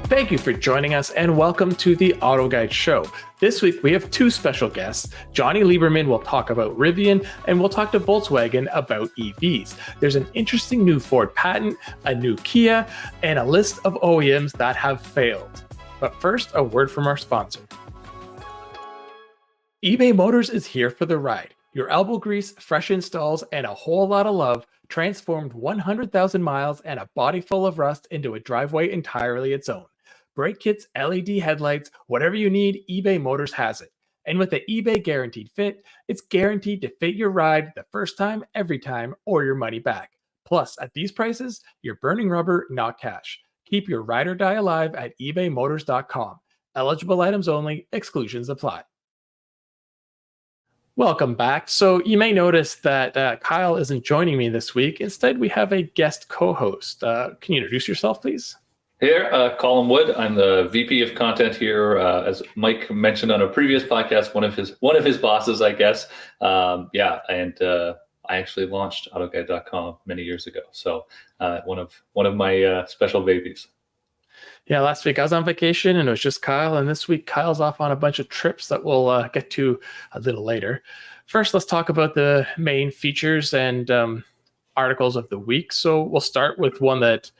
Thank you for joining us and welcome to the AutoGuide Show. This week we have two special guests. Jonny Lieberman will talk about Rivian and we'll talk to Volkswagen about EVs. There's an interesting new Ford patent, a new Kia, and a list of OEMs that have failed. But first, a word from our sponsor. eBay Motors is here for the ride. Your elbow grease, fresh installs, and a whole lot of love transformed 100,000 miles and a body full of rust into a driveway entirely its own. Brake kits, LED headlights, whatever you need, eBay Motors has it. And with the eBay Guaranteed Fit, it's guaranteed to fit your ride the first time, every time, or your money back. Plus, at these prices, you're burning rubber, not cash. Keep your ride or die alive at ebaymotors.com. Eligible items only, exclusions apply. Welcome back. So you may notice that Kyle isn't joining me this week. Instead, we have a guest co-host. Can you introduce yourself, please? Here, Colin Wood. I'm the VP of content here. As Mike mentioned on a previous podcast, one of his bosses, I guess. And I actually launched AutoGuide.com many years ago. So one of my special babies. Yeah, last week I was on vacation and it was just Kyle. And this week Kyle's off on a bunch of trips that we'll get to a little later. First, let's talk about the main features and articles of the week. So we'll start with one that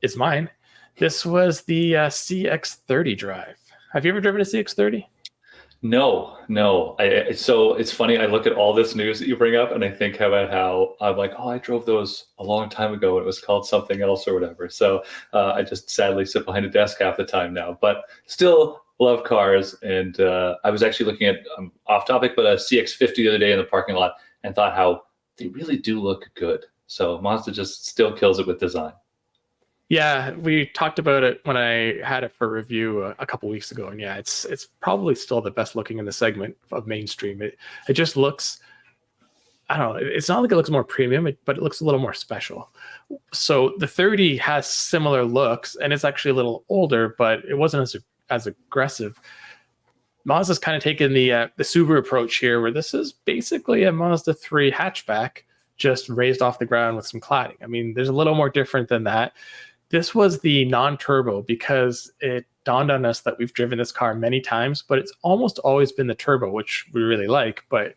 is mine. This was the CX-30 drive. Have you ever driven a CX-30? No. So it's funny. I look at all this news that you bring up and I think about how I'm like, oh, I drove those a long time ago. It was called something else or whatever. So I just sadly sit behind a desk half the time now, but still love cars. And I was actually looking at, off topic, but a CX-50 the other day in the parking lot and thought how they really do look good. So Mazda just still kills it with design. Yeah, we talked about it when I had it for review a couple weeks ago, and yeah, it's probably still the best looking in the segment of mainstream. It just looks, I don't know, it's not like it looks more premium, but it looks a little more special. So the 30 has similar looks, and it's actually a little older, but it wasn't as aggressive. Mazda's kind of taken the Subaru approach here, where this is basically a Mazda 3 hatchback, just raised off the ground with some cladding. I mean, there's a little more different than that. This was the non-turbo because it dawned on us that we've driven this car many times, but it's almost always been the turbo, which we really like, but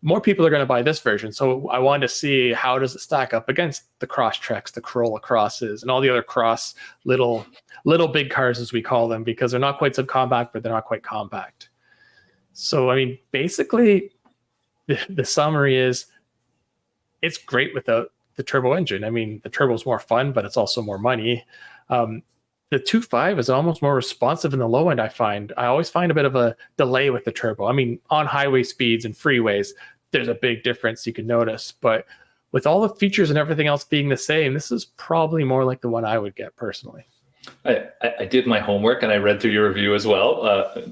more people are going to buy this version. So I wanted to see how does it stack up against the Crosstreks, the Corolla Crosses, and all the other cross little big cars, as we call them, because they're not quite subcompact, but they're not quite compact. So, I mean, basically the summary is it's great without the turbo engine. I mean, the turbo is more fun, but it's also more money. The 2.5 is almost more responsive in the low end, I find. I always find a bit of a delay with the turbo. I mean, on highway speeds and freeways, there's a big difference you can notice. But with all the features and everything else being the same, this is probably more like the one I would get personally. I did my homework and I read through your review as well.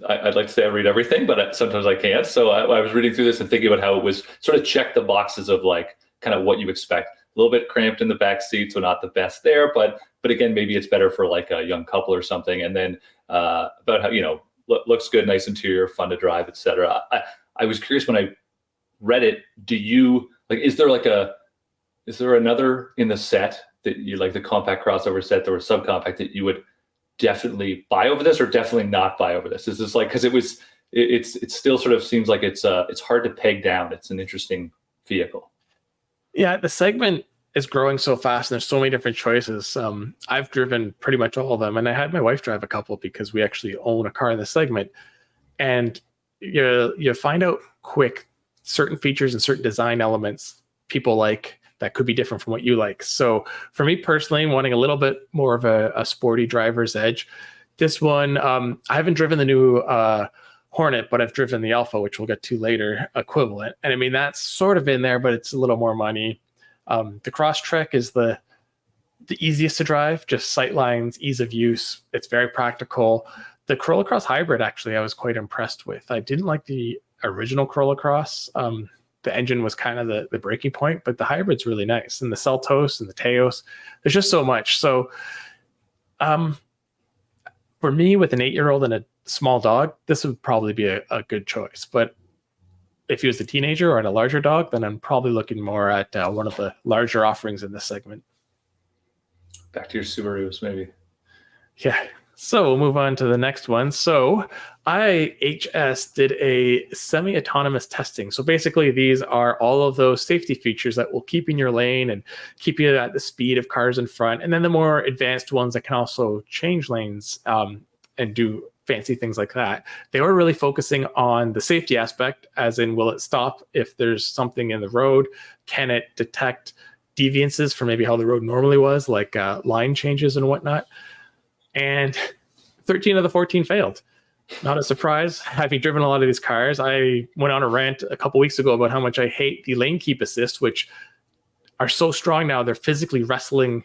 I'd like to say I read everything, but sometimes I can't. So I was reading through this and thinking about how it was sort of check the boxes of like kind of what you expect. A little bit cramped in the back seat, so not the best there, but again, maybe it's better for like a young couple or something. And then about how, looks good, nice interior, fun to drive, etc. I was curious when I read it, do you like, is there another in the set that you like, the compact crossover set that were subcompact that you would definitely buy over this or definitely not buy over this? Is this like, because it still sort of seems like it's hard to peg down. It's an interesting vehicle. Yeah, the segment is growing so fast and there's so many different choices. I've driven pretty much all of them, and I had my wife drive a couple because we actually own a car in the segment. And you find out quick certain features and certain design elements people like that could be different from what you like. So for me personally, wanting a little bit more of a sporty driver's edge, this one, I haven't driven the new Hornet, but I've driven the Alpha, which we'll get to later, equivalent. And I mean, that's sort of in there, but it's a little more money. The Crosstrek is the easiest to drive, just sight lines, ease of use. It's very practical. The Corolla Cross Hybrid, actually, I was quite impressed with. I didn't like the original Corolla Cross. The engine was kind of the breaking point, but the hybrid's really nice. And the Seltos and the Teos, there's just so much. So for me, with an 8-year-old and a small dog, this would probably be a good choice. But if he was a teenager or a larger dog, then I'm probably looking more at one of the larger offerings in this segment. Back to your Subarus, maybe. Yeah. So we'll move on to the next one. So IHS did a semi-autonomous testing. So basically, these are all of those safety features that will keep you in your lane and keep you at the speed of cars in front. And then the more advanced ones that can also change lanes and do fancy things like that. They were really focusing on the safety aspect, as in, will it stop if there's something in the road? Can it detect deviances from maybe how the road normally was, like line changes and whatnot? And 13 of the 14 failed. Not a surprise. Having driven a lot of these cars, I went on a rant a couple weeks ago about how much I hate the lane keep assist, which are so strong now. They're physically wrestling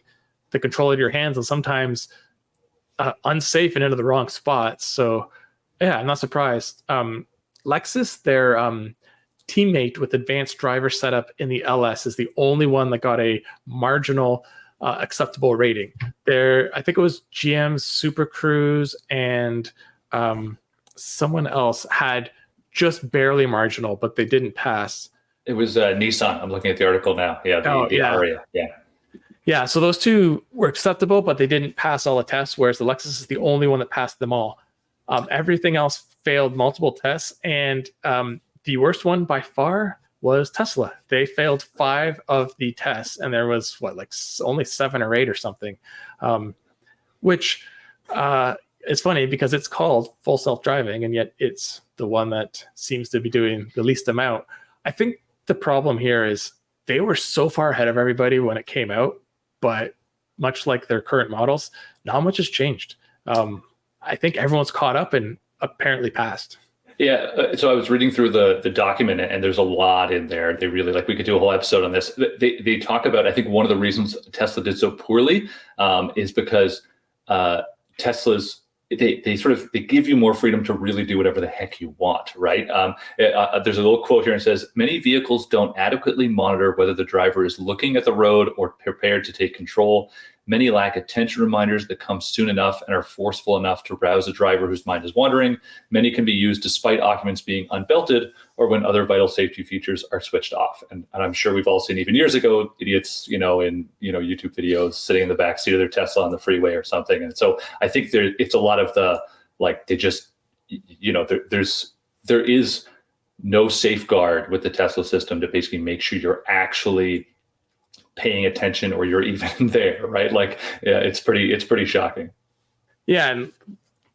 the control of your hands and sometimes unsafe and into the wrong spots. So yeah, I'm not surprised. Lexus, their teammate with advanced driver setup in the LS, is the only one that got a marginal acceptable rating. I think it was GM's Super Cruise and someone else had just barely marginal, but they didn't pass. It was Nissan. I'm looking at the article now. Yeah, the Aria. Yeah. Yeah, so those two were acceptable, but they didn't pass all the tests, whereas the Lexus is the only one that passed them all. Everything else failed multiple tests, and the worst one by far was Tesla. They failed 5 of the tests, and there was only 7 or 8 or something, which is funny because it's called full self-driving, and yet it's the one that seems to be doing the least amount. I think the problem here is they were so far ahead of everybody when it came out, but much like their current models, not much has changed. I think everyone's caught up and apparently passed. Yeah, so I was reading through the document, and there's a lot in there. They really, we could do a whole episode on this. They talk about, I think one of the reasons Tesla did so poorly is because Tesla's, they give you more freedom to really do whatever the heck you want, right? There's a little quote here and says, many vehicles don't adequately monitor whether the driver is looking at the road or prepared to take control. Many lack attention reminders that come soon enough and are forceful enough to rouse a driver whose mind is wandering. Many can be used despite occupants being unbelted or when other vital safety features are switched off. And I'm sure we've all seen, even years ago, idiots, in YouTube videos sitting in the back seat of their Tesla on the freeway or something. And so I think it's a lot of the, they just, there is no safeguard with the Tesla system to basically make sure you're actually paying attention or you're even there, right? It's pretty shocking. Yeah,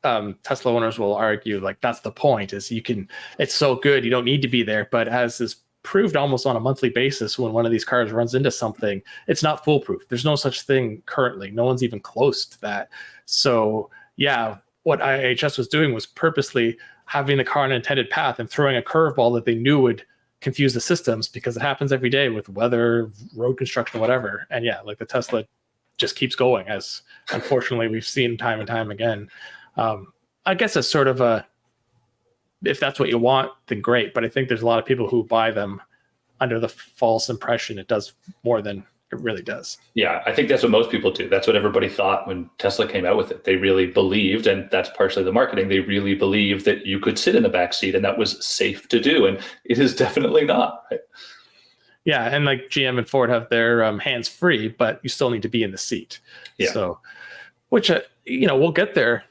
and Tesla owners will argue that's the point, is it's so good you don't need to be there. But as is proved almost on a monthly basis, when one of these cars runs into something, it's not foolproof. There's no such thing currently. No one's even close to that. So yeah, what IHS was doing was purposely having the car on an intended path and throwing a curveball that they knew would confuse the systems, because it happens every day with weather, road construction, whatever. And yeah, the Tesla just keeps going, as unfortunately we've seen time and time again. I guess it's sort of if that's what you want, then great. But I think there's a lot of people who buy them under the false impression it does more than it really does. Yeah, I think that's what most people do. That's what everybody thought when Tesla came out with it. They really believed, and that's partially the marketing, they really believed that you could sit in the back seat and that was safe to do. And it is definitely not. Right? Yeah, and GM and Ford have their hands free, but you still need to be in the seat. Yeah. So, which, we'll get there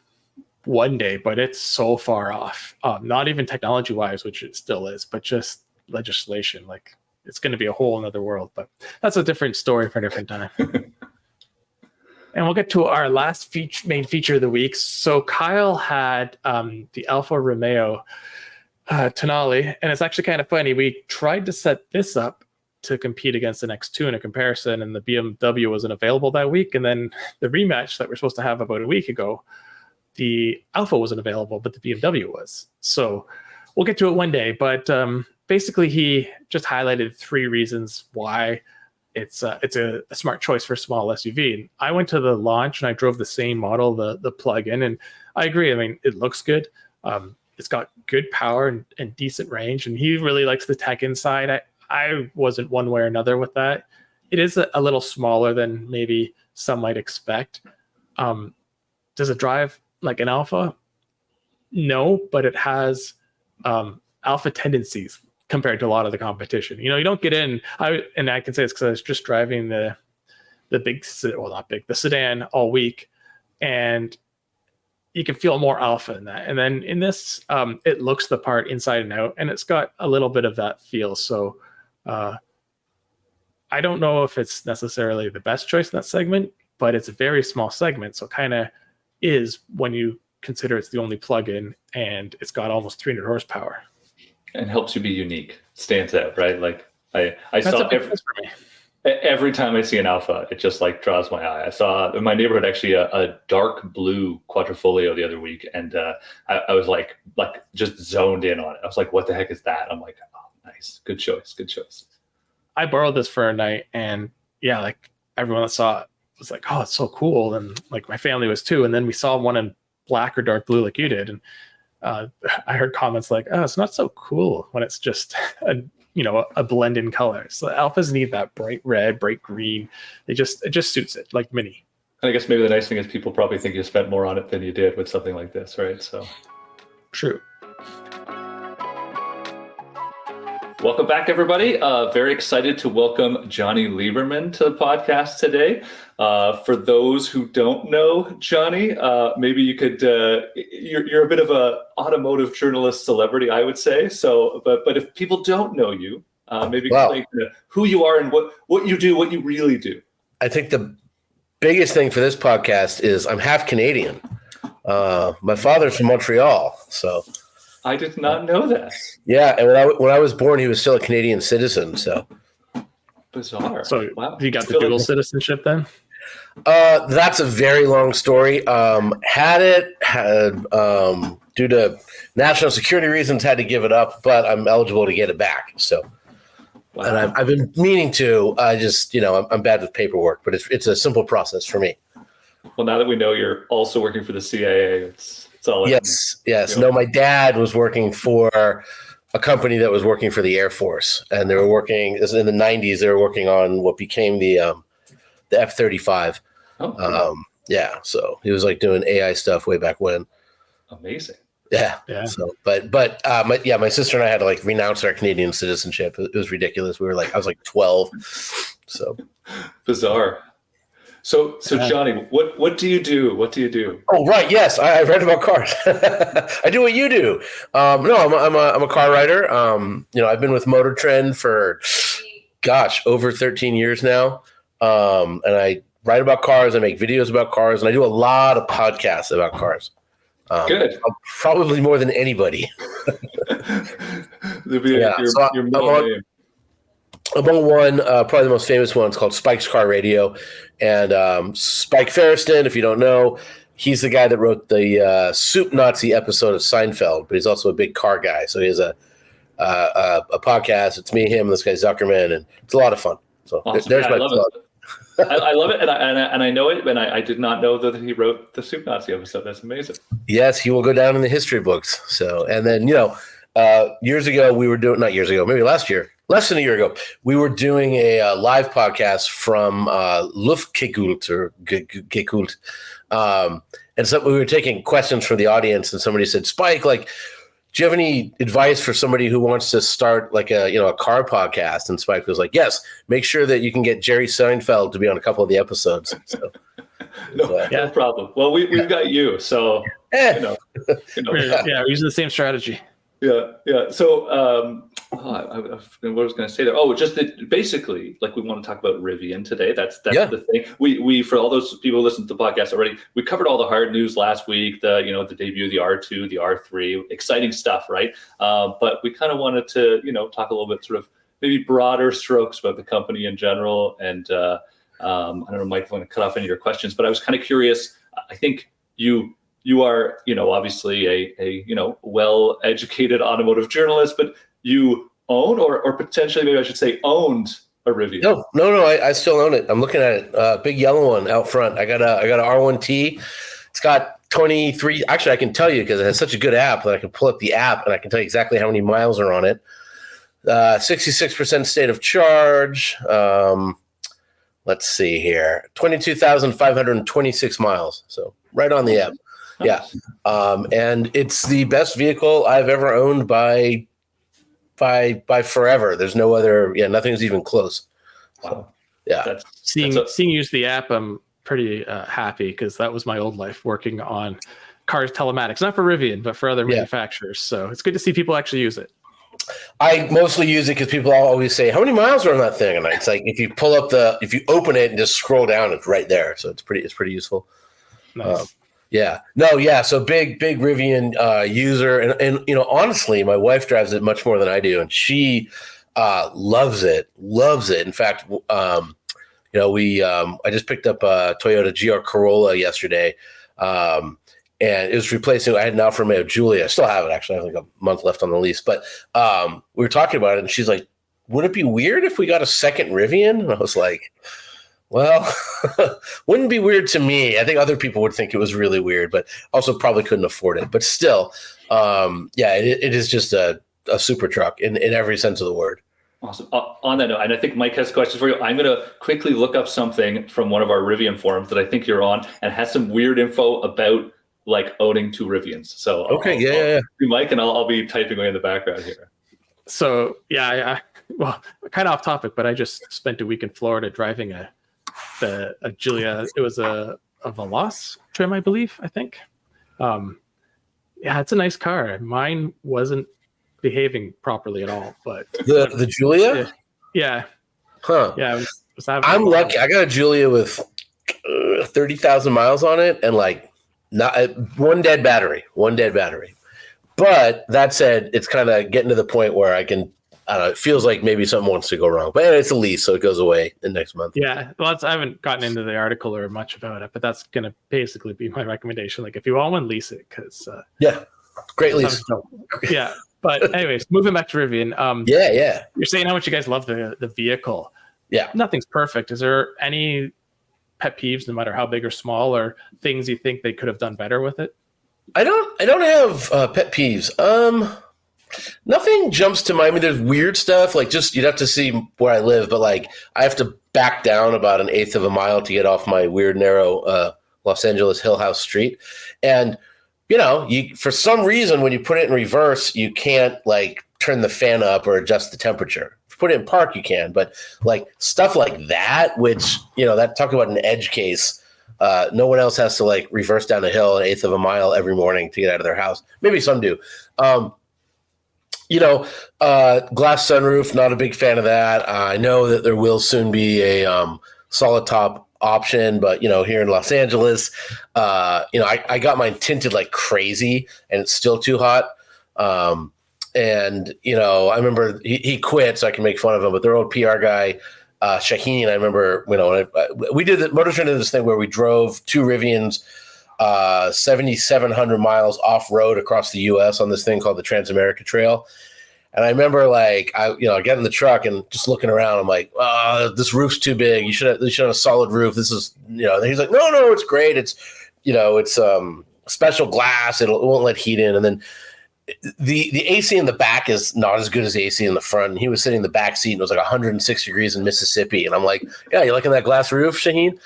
one day, but it's so far off. Not even technology-wise, which it still is, but just legislation. It's going to be a whole another world, but that's a different story for a different time. And we'll get to our last main feature of the week. So Kyle had the Alfa Romeo Tonale, and it's actually kind of funny. We tried to set this up to compete against the X2 in a comparison, and the BMW wasn't available that week. And then the rematch that we're supposed to have about a week ago, the Alfa wasn't available, but the BMW was. So we'll get to it one day, but basically, he just highlighted 3 reasons why it's a smart choice for a small SUV. And I went to the launch and I drove the same model, the plug-in, and I agree. I mean, it looks good. It's got good power and decent range, and he really likes the tech inside. I wasn't one way or another with that. It is a little smaller than maybe some might expect. Does it drive like an Alfa? No, but it has Alpha tendencies. compared to a lot of the competition. You don't get in. I can say it's because I was just driving the the sedan all week, and you can feel more alpha in that. And then in this, it looks the part inside and out, and it's got a little bit of that feel. So I don't know if it's necessarily the best choice in that segment, but it's a very small segment. So kind of is when you consider it's the only plug-in, and it's got almost 300 horsepower. And helps you be unique, stands out, right? Like I That's saw a big plus for me. every time I see an Alpha, it just like draws my eye. I saw in my neighborhood actually a dark blue Quadrifoglio the other week, and I was like just zoned in on it. I was like, what the heck is that? I'm like, oh, nice, good choice. I borrowed this for a night, and yeah, like everyone that saw it was like, oh, it's so cool. And like my family was too. And then we saw one in black or dark blue like you did. And I heard comments like, oh, it's not so cool when it's just a blend in color. So Alphas need that bright red, bright green. It just suits it, like Mini. And I guess maybe the nice thing is people probably think you spent more on it than you did with something like this, right? So true. Welcome back, everybody. Very excited to welcome Jonny Lieberman to the podcast today. For those who don't know Jonny, maybe you could, you're a bit of a automotive journalist celebrity, I would say. So, but if people don't know you, maybe explain who you are and what you do, what you really do. I think the biggest thing for this podcast is I'm half Canadian. My father's from Montreal, so. I did not know that. Yeah, and when I was born, he was still a Canadian citizen. So bizarre. So wow. You got the dual citizenship then? That's a very long story. Had due to national security reasons, had to give it up, but I'm eligible to get it back. So, wow. And I've been meaning to. I just I'm bad with paperwork, but it's a simple process for me. Well, now that we know you're also working for the CIA, it's all yes. No, my dad was working for a company that was working for the Air Force, and they were working in the 90s. They were working on what became the F-35. Oh, cool. Yeah. So he was like doing AI stuff way back when. Amazing. Yeah. So, but my sister and I had to like renounce our Canadian citizenship. It was ridiculous. I was like 12. So bizarre. So Jonny, what do you do? What do you do? Oh, right. Yes. I read about cars. I do what you do. No, I'm a car writer. I've been with Motor Trend for, over 13 years now. And I write about cars. I make videos about cars, and I do a lot of podcasts about cars. Good. Probably more than anybody. I'm on one, probably the most famous one. It's called Spike's Car Radio. And Spike Ferriston, if you don't know, he's the guy that wrote the Soup Nazi episode of Seinfeld, but he's also a big car guy. So he has a podcast. It's me, him, and this guy Zuckerman, and it's a lot of fun. So awesome. there's my plug. I love it, and I know it, and I did not know that he wrote the Soup Nazi episode. That's amazing. Yes, he will go down in the history books. So, and then years ago we were doing, not years ago, maybe last year. Less than a year ago, we were doing a live podcast from Luftgekult or Gekult. And so we were taking questions from the audience, and somebody said, Spike, do you have any advice for somebody who wants to start a car podcast? And Spike was like, yes, make sure that you can get Jerry Seinfeld to be on a couple of the episodes. So, no problem. Well, we've got you, so we're using the same strategy. Yeah. So, what was I going to say there? Oh, just that basically, we want to talk about Rivian today. That's the thing. We for all those people who listen to the podcast already, we covered all the hard news last week. The debut of the R2, the R3, exciting stuff, right? But we kind of wanted to talk a little bit sort of maybe broader strokes about the company in general. And I don't know, Mike, if I want to cut off any of your questions, but I was kind of curious. I think you are, obviously a well-educated automotive journalist, but you own or potentially maybe I should say owned a Rivian. No, I still own it. I'm looking at it. Big yellow one out front. I got a R1T. It's got 23. Actually, I can tell you because it has such a good app that I can pull up the app and I can tell you exactly how many miles are on it. 66% state of charge. Let's see here. 22,526 miles. So right on the app. Yeah. And it's the best vehicle I've ever owned by by forever. There's no other. Yeah, nothing's even close. Wow. So, yeah. Seeing you use the app, I'm pretty happy because that was my old life working on cars telematics, not for Rivian, but for other manufacturers. So it's good to see people actually use it. I mostly use it because people always say, "How many miles are on that thing?" And it's like if you open it and just scroll down, it's right there. So it's pretty useful. Nice. So big Rivian user, and honestly, my wife drives it much more than I do, and she loves it. In fact, I just picked up a Toyota GR Corolla yesterday. And it was replacing. I had an Alfa Romeo Giulia. I still have it, actually. I have like a month left on the lease. But we were talking about it, and she's like, "Would it be weird if we got a second Rivian?" And I was like, "Well, wouldn't be weird to me. I think other people would think it was really weird, but also probably couldn't afford it. But still, it is just a super truck in every sense of the word." Awesome. On that note, and I think Mike has questions for you. I'm going to quickly look up something from one of our Rivian forums that I think you're on and has some weird info about like owning two Rivians. So okay, I'll be Mike, and I'll be typing away in the background here. So well, kind of off topic, but I just spent a week in Florida driving a Giulia. It was a Veloce trim, I believe. I think. It's a nice car. Mine wasn't behaving properly at all, but the Giulia. Yeah. Huh. Yeah. I'm lucky. I got a Giulia with 30,000 miles on it, and like. Not one dead battery. But that said, it's kind of getting to the point where I don't know, it feels like maybe something wants to go wrong. But it's a lease, so it goes away in next month. Yeah. Well, I haven't gotten into the article or much about it, but that's going to basically be my recommendation. Like, if you want one, lease it, because great lease. Yeah. But anyways, moving back to Rivian. You're saying how much you guys love the vehicle. Yeah. Nothing's perfect. Is there any pet peeves, no matter how big or small, or things you think they could have done better with it? I don't have pet peeves. Nothing jumps to mind. I mean, there's weird stuff, like just you'd have to see where I live, but like I have to back down about 1/8 of a mile to get off my weird narrow Los Angeles Hill House Street. And you for some reason when you put it in reverse, you can't like turn the fan up or adjust the temperature. If you put it in park, you can, but like stuff like that, which that talk about an edge case. No one else has to like reverse down a hill 1/8 of a mile every morning to get out of their house. Maybe some do. Glass sunroof, not a big fan of that. I know that there will soon be a solid top option, but here in Los Angeles, I got mine tinted like crazy and it's still too hot. And I remember he quit, so I can make fun of him, but their old PR guy, Shaheen, I remember, we did the Motor Trend did this thing where we drove two Rivians 7,700 miles off road across the U.S. on this thing called the Transamerica Trail. And I remember I get in the truck and just looking around, I'm like, this roof's too big. You should have a solid roof. This is, and he's like, no, it's great. It's, it's special glass. It won't let heat in. And then the AC in the back is not as good as the AC in the front. And he was sitting in the back seat and it was like 106 degrees in Mississippi. And I'm like, yeah, you liking that glass roof, Shaheen?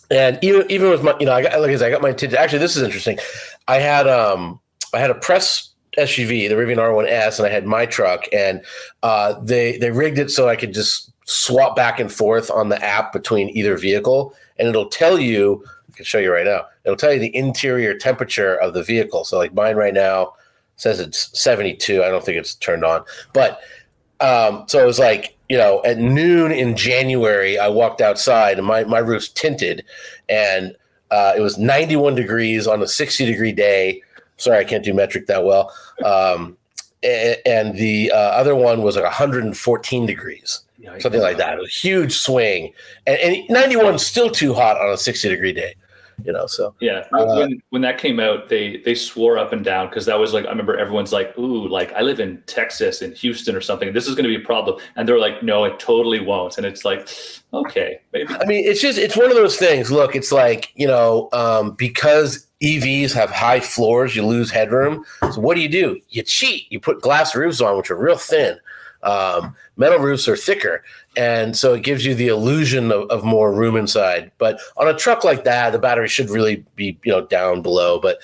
And even with my, I got my tinted. Actually, this is interesting. I had a press SUV, the Rivian R1S, and I had my truck, and they rigged it so I could just swap back and forth on the app between either vehicle, and it'll tell you. I can show you right now. It'll tell you the interior temperature of the vehicle. So like mine right now says it's 72. I don't think it's turned on, but so it was like, at noon in January, I walked outside and my roof's tinted, and it was 91 degrees on a 60-degree day. Sorry, I can't do metric that well. And the other one was like 114 degrees, something like that. It was a huge swing. And 91 is still too hot on a 60-degree day. So yeah. When that came out, they swore up and down, because that was like, I remember everyone's like, ooh, like I live in Texas, in Houston or something. This is going to be a problem, and they're like, no, it totally won't. And it's like, okay, maybe. I mean, it's one of those things. Look, it's like because EVs have high floors, you lose headroom. So what do? You cheat. You put glass roofs on, which are real thin. Metal roofs are thicker, and so it gives you the illusion of more room inside. But on a truck like that, the battery should really be down below. But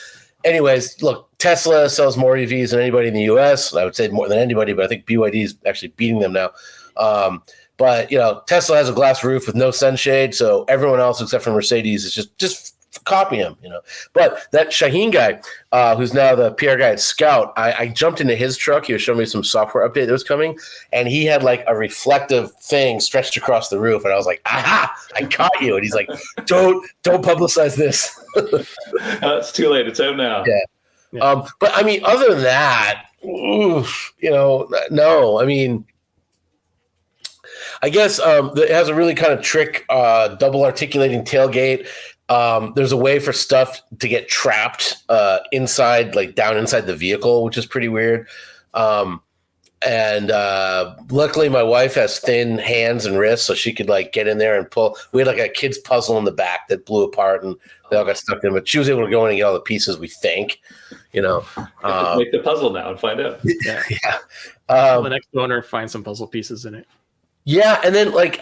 anyways, look, Tesla sells more EVs than anybody in the US. I would say more than anybody, but I think BYD is actually beating them now. But Tesla has a glass roof with no sunshade, so everyone else except for Mercedes is just copy him. But that Shaheen guy, who's now the PR guy at Scout, I jumped into his truck. He was showing me some software update that was coming, and he had like a reflective thing stretched across the roof, and I was like, "Aha! I caught you!" And he's like, "Don't publicize this." It's too late. It's out now. Yeah. But I mean, other than that, no. I mean, I guess it has a really kind of trick double articulating tailgate. There's a way for stuff to get trapped inside, like down inside the vehicle, which is pretty weird. And luckily my wife has thin hands and wrists, so she could like get in there and pull. We had like a kid's puzzle in the back that blew apart and they all got stuck in, but she was able to go in and get all the pieces, we think, Make the puzzle now and find out. Yeah. The next owner finds some puzzle pieces in it. Yeah. And then like,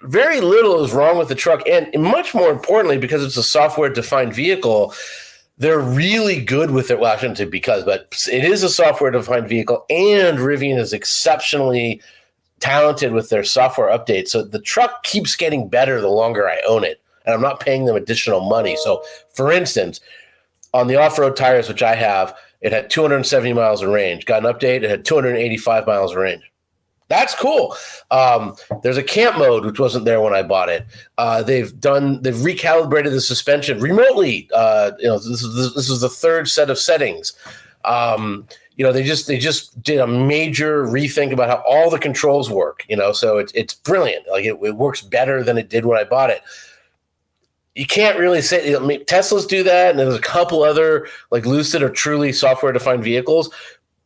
very little is wrong with the truck. And much more importantly, because it's a software defined vehicle, they're really good with it. Well, I shouldn't say because, but it is a software defined vehicle, and Rivian is exceptionally talented with their software updates. So the truck keeps getting better the longer I own it, and I'm not paying them additional money. So for instance, on the off-road tires, which I have, it had 270 miles of range. Got an update, it had 285 miles of range. That's cool. There's a camp mode, which wasn't there when I bought it. They've recalibrated the suspension remotely. This is the third set of settings. They just did a major rethink about how all the controls work. So it's brilliant. Like it works better than it did when I bought it. You can't really say Teslas do that, and there's a couple other like Lucid or truly software-defined vehicles.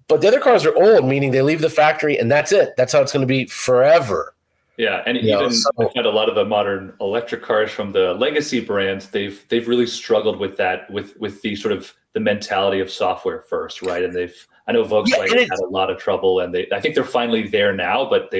But the other cars are old, meaning they leave the factory and that's it. That's how it's going to be forever. Yeah, and I've had a lot of the modern electric cars from the legacy brands. They've really struggled with that, with the sort of the mentality of software first, right? And I know Volkswagen had a lot of trouble, and I think they're finally there now, but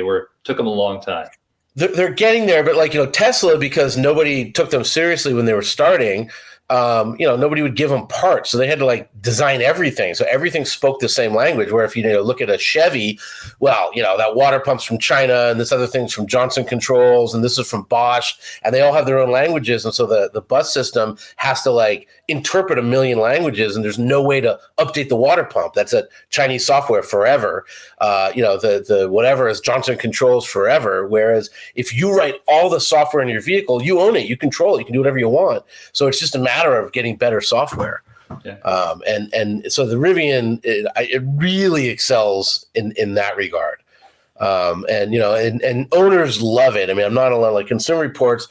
took them a long time. They're getting there, but Tesla, because nobody took them seriously when they were starting. Nobody would give them parts, so they had to design everything. So everything spoke the same language. Where if you look at a Chevy, that water pump's from China, and this other thing's from Johnson Controls, and this is from Bosch, and they all have their own languages. And so the bus system has to interpret a million languages, and there's no way to update the water pump. That's a Chinese software forever. The whatever is Johnson Controls forever. Whereas if you write all the software in your vehicle, you own it, you control it, you can do whatever you want. So it's just a matter of getting better software. Yeah. And so the Rivian, it really excels in that regard. And owners love it. I mean, I'm not alone. Consumer Reports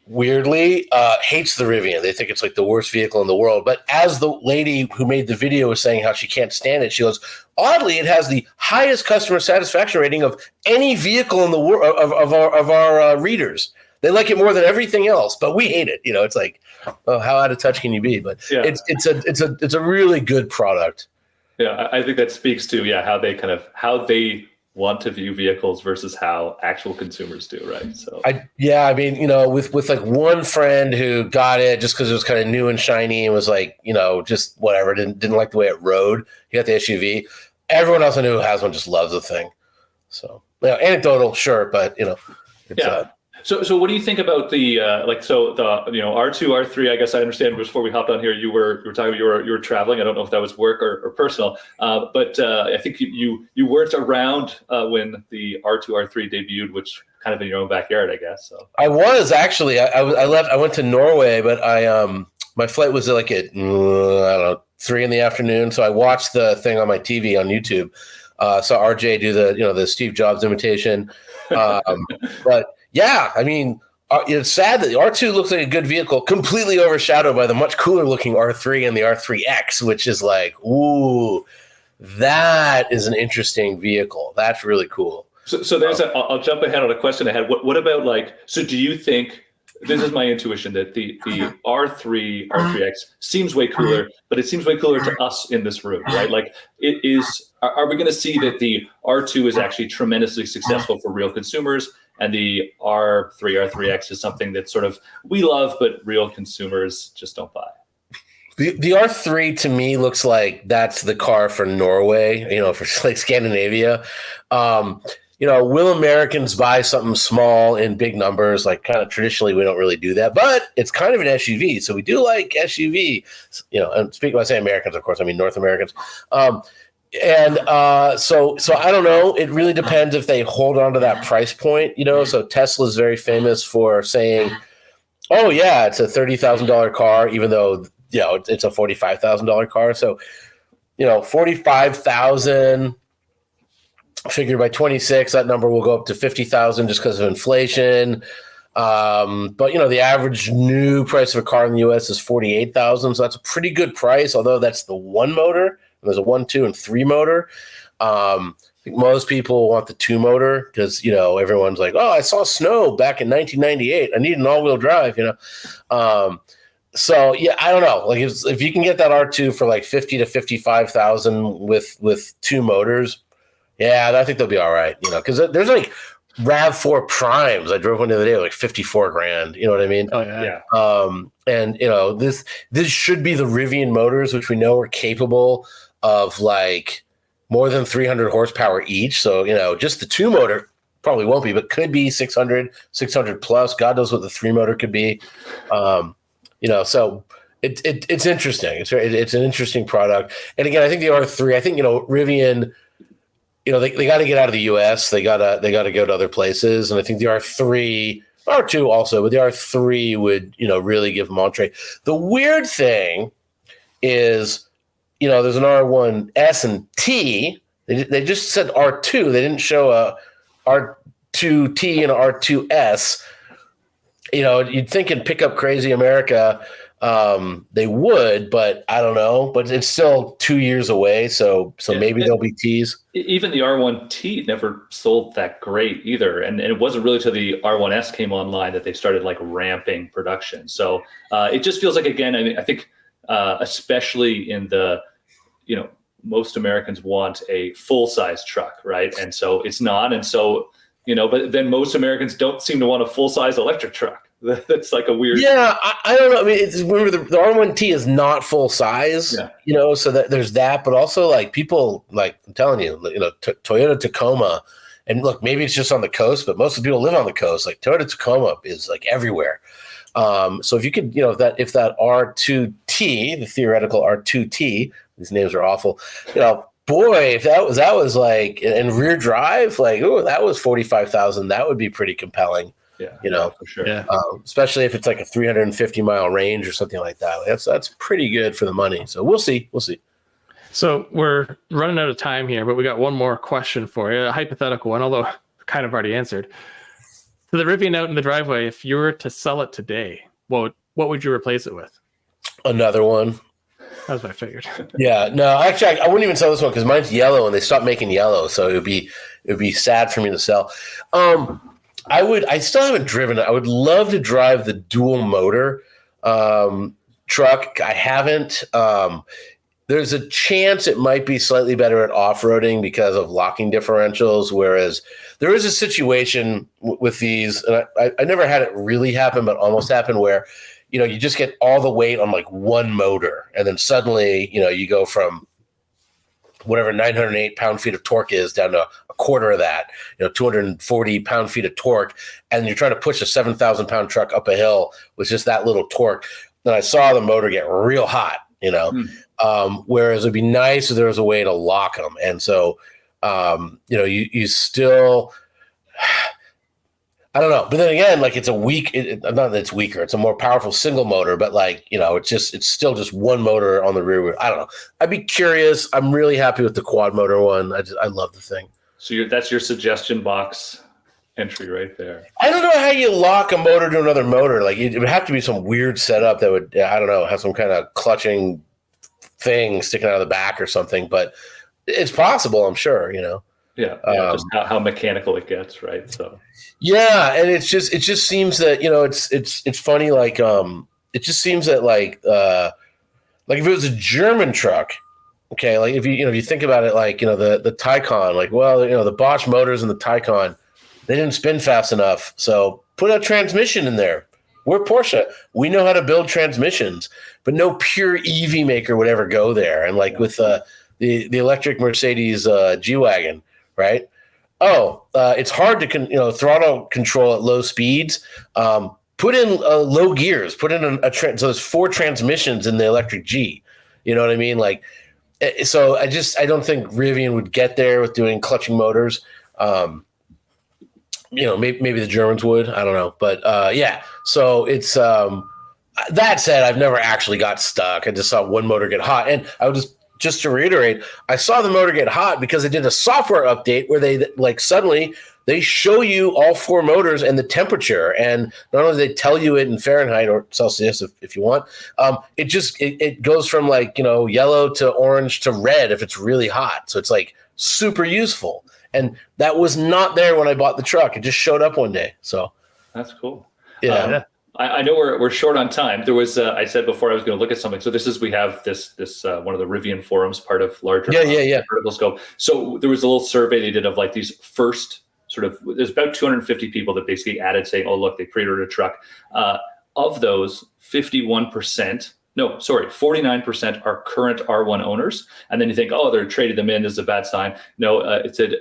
weirdly hates the Rivian. They think it's the worst vehicle in the world. But as the lady who made the video was saying how she can't stand it, she goes, oddly, it has the highest customer satisfaction rating of any vehicle in the world of our readers. They like it more than everything else, but we hate it. It's oh, how out of touch can you be? But yeah. It's a really good product. Yeah, I think that speaks to how they want to view vehicles versus how actual consumers do, right? So with one friend who got it just because it was kind of new and shiny and was just whatever, didn't like the way it rode. He got the SUV. Everyone else I knew who has one just loves the thing. So anecdotal, sure, but it's So what do you think about the R2, R3? I guess I understand before we hopped on here, you were talking about you were traveling. I don't know if that was work or personal, but I think you weren't around when the R2, R3 debuted, which kind of in your own backyard, I guess. So I was actually. I left. I went to Norway, but my flight was at 3 p.m. So I watched the thing on my TV on YouTube. Saw RJ do the Steve Jobs imitation, but. Yeah, I mean, it's sad that the R2 looks like a good vehicle, completely overshadowed by the much cooler looking R3 and the R3X, which is ooh, that is an interesting vehicle. That's really cool. So there's I'll jump ahead on a question I had. What about so do you think, this is my intuition, that the R3, R3X seems way cooler, but it seems way cooler to us in this room, right? Are we going to see that the R2 is actually tremendously successful for real consumers, and the R3, R3X is something that sort of we love, but real consumers just don't buy? The R3 to me looks like that's the car for Norway, for like Scandinavia. Will Americans buy something small in big numbers? Like kind of traditionally, we don't really do that, but it's kind of an SUV. So we do like SUV, and speaking when I say Americans, of course, I mean North Americans. So I don't know. It really depends if they hold on to that price point, So Tesla is very famous for saying, oh yeah, it's a $30,000 car, even though it's a $45,000 car. So, 45,000 figured by 26, that number will go up to 50,000 just because of inflation. But the average new price of a car in the US is 48,000. So that's a pretty good price, although that's the one motor. There's a 1, 2, and 3 motor. I think most people want the 2 motor because, everyone's like, oh, I saw snow back in 1998. I need an all-wheel drive, So yeah, I don't know. Like if you can get that R2 for like 50 to 55,000 with 2 motors, yeah, I think they'll be all right. Because there's like RAV4 Primes. I drove one the other day, like 54 grand. You know what I mean? Oh yeah. And this should be the Rivian motors, which we know are capable of like more than 300 horsepower each. So just the 2 motor probably won't be, but could be 600 plus. God knows what the 3 motor could be. So it's interesting. It's an interesting product. And again, I think the R3, Rivian, they got to get out of the US. They got to go to other places. And I think the R2 also, but the R3 would, really give them entree. The weird thing is, there's an R1S and T. They just said R2. They didn't show a R2T and a R2S. You'd think in Pickup Crazy America, they would, but I don't know. But it's still 2 years away, so maybe there'll be Ts. Even the R1T never sold that great either, and it wasn't really till the R1S came online that they started like ramping production. So it just feels like, again, I think especially in the, most Americans want a full-size truck, right? And so it's not, and so. But then most Americans don't seem to want a full-size electric truck. That's like a weird. Yeah, I don't know. I mean, remember the R1T is not full size. Yeah. So that there's that, but also like people like I'm telling you, Toyota Tacoma, and look, maybe it's just on the coast, but most of the people live on the coast. Like Toyota Tacoma is like everywhere. So if you could, if that R2T, the theoretical R2T, these names are awful, boy, if that was like in rear drive, like, oh, that was 45,000, that would be pretty compelling. Yeah, for sure. Yeah. Especially if it's like a 350-mile range or something like that. That's pretty good for the money. So we'll see. So we're running out of time here, but we got one more question for you, a hypothetical one, although kind of already answered. So the Rivian out in the driveway, if you were to sell it today, what would you replace it with? Another one. That's what I figured. Yeah, no, actually, I wouldn't even sell this one because mine's yellow and they stopped making yellow, so it would be sad for me to sell. I still haven't driven it. I would love to drive the dual motor truck. I haven't. There's a chance it might be slightly better at off-roading because of locking differentials, whereas there is a situation with these, and I never had it really happen, but almost happened where you just get all the weight on like one motor, and then suddenly, you go from whatever 908 pound-feet of torque is down to a quarter of that, 240 pound-feet of torque, and you're trying to push a 7,000-pound truck up a hill with just that little torque. And I saw the motor get real hot, whereas it'd be nice if there was a way to lock them. And so, you still... I don't know, but then again, like it's a not that it's weaker. It's a more powerful single motor, but like it's still just one motor on the rear wheel. I don't know. I'd be curious. I'm really happy with the quad motor one. I love the thing. So that's your suggestion box entry right there. I don't know how you lock a motor to another motor. Like it would have to be some weird setup that would have some kind of clutching thing sticking out of the back or something. But it's possible, I'm sure. Yeah, just how mechanical it gets, right? So yeah, and it just seems that it's funny, like it just seems that like if it was a German truck, okay, like if you think about it, like the Taycan, like the Bosch motors in the Taycan, they didn't spin fast enough, so put a transmission in there, We're Porsche. We know how to build transmissions, but no pure EV maker would ever go there. And like with the electric Mercedes G-Wagon, right? It's hard to throttle control at low speeds. Put in low gears. Put in so there's 4 transmissions in the electric G. You know what I mean? Like, so I don't think Rivian would get there with doing clutching motors. Maybe the Germans would. I don't know, but yeah. So it's that said, I've never actually got stuck. I just saw one motor get hot, and I would just to reiterate, I saw the motor get hot because they did a software update where they suddenly they show you all 4 motors and the temperature, and not only they tell you it in Fahrenheit or Celsius if you want, it goes from yellow to orange to red if it's really hot. So it's like super useful. And that was not there when I bought the truck. It just showed up one day. So that's cool. Yeah. I know we're short on time. There was I said before I was going to look at something. So we have this one of the Rivian forums, part of larger vertical scope. So there was a little survey they did of like these first there's about 250 people that basically added saying, oh look, they pre-ordered a truck. Of those, 49% are current R1 owners. And then you think, oh, they're traded them in. This is a bad sign. No, it said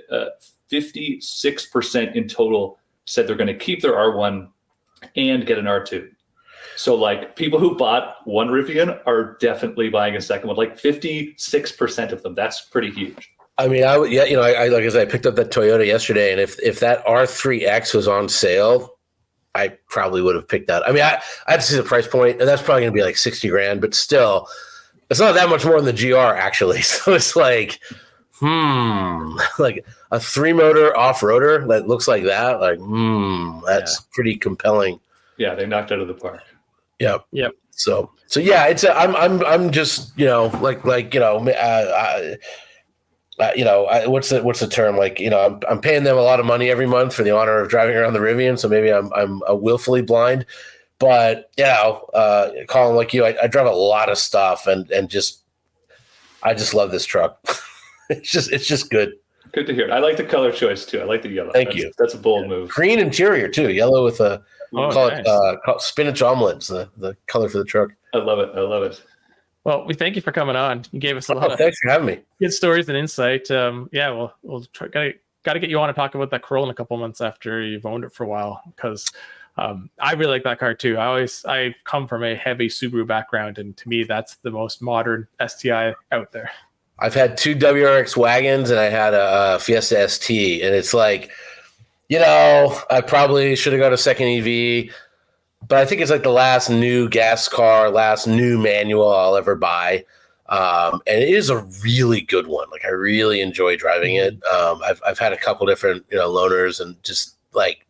56% in total said they're going to keep their R1 and get an R2. So like people who bought one Rivian are definitely buying a second one, like 56% of them. That's pretty huge. I mean, I like I said, I picked up that Toyota yesterday, and if that R3X was on sale, I probably would have picked that. I mean, I had to see the price point, and that's probably going to be like $60,000, but still, it's not that much more than the GR actually. So it's like, like a 3-motor off-roader that looks like that, that's pretty compelling. Yeah, they knocked out of the park. Yep. So yeah, it's I'm just what's the term? Like, I'm paying them a lot of money every month for the honor of driving around the Rivian. So maybe I'm willfully blind, but Colin, like you, I drive a lot of stuff and I just love this truck. It's just good. Good to hear. I like the color choice too. I like the yellow. Thank you. That's a bold move. Green interior too. Yellow with call it spinach omelets. The color for the truck. I love it. Well, we thank you for coming on. You gave us a lot of thanks for having me. Good stories and insight. We'll try, got to get you on to talk about that Corolla in a couple months after you've owned it for a while, because I really like that car too. I come from a heavy Subaru background, and to me, that's the most modern STI out there. I've had 2 WRX wagons, and I had a Fiesta ST, and it's like, I probably should have got a second EV. But I think it's like the last new gas car, last new manual I'll ever buy. And it is a really good one. Like, I really enjoy driving it. I've had a couple different, loaners, and just like,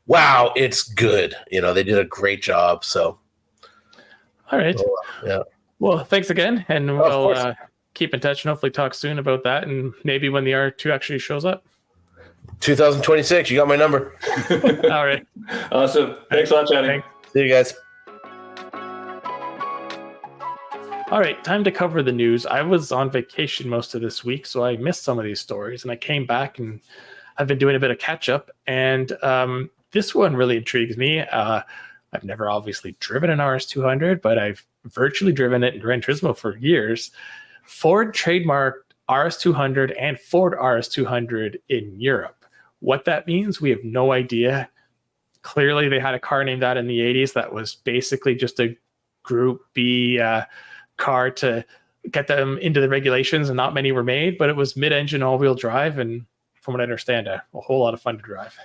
wow, it's good. They did a great job. So. All right. Yeah. Well, thanks again. And we'll keep in touch and hopefully talk soon about that. And maybe when the R2 actually shows up. 2026. You got my number. All right. Awesome. Thanks a lot, Jonny. Thanks. See you guys. All right, time to cover the news. I was on vacation most of this week, so I missed some of these stories, and I came back and I've been doing a bit of catch up. And this one really intrigues me. I've never obviously driven an RS200, but I've virtually driven it in Gran Turismo for years. Ford trademarked RS200 and Ford RS200 in Europe. What that means, we have no idea. Clearly, they had a car named that in the 80s that was basically just a Group B car to get them into the regulations, and not many were made, but it was mid-engine all-wheel drive, and from what I understand, a whole lot of fun to drive.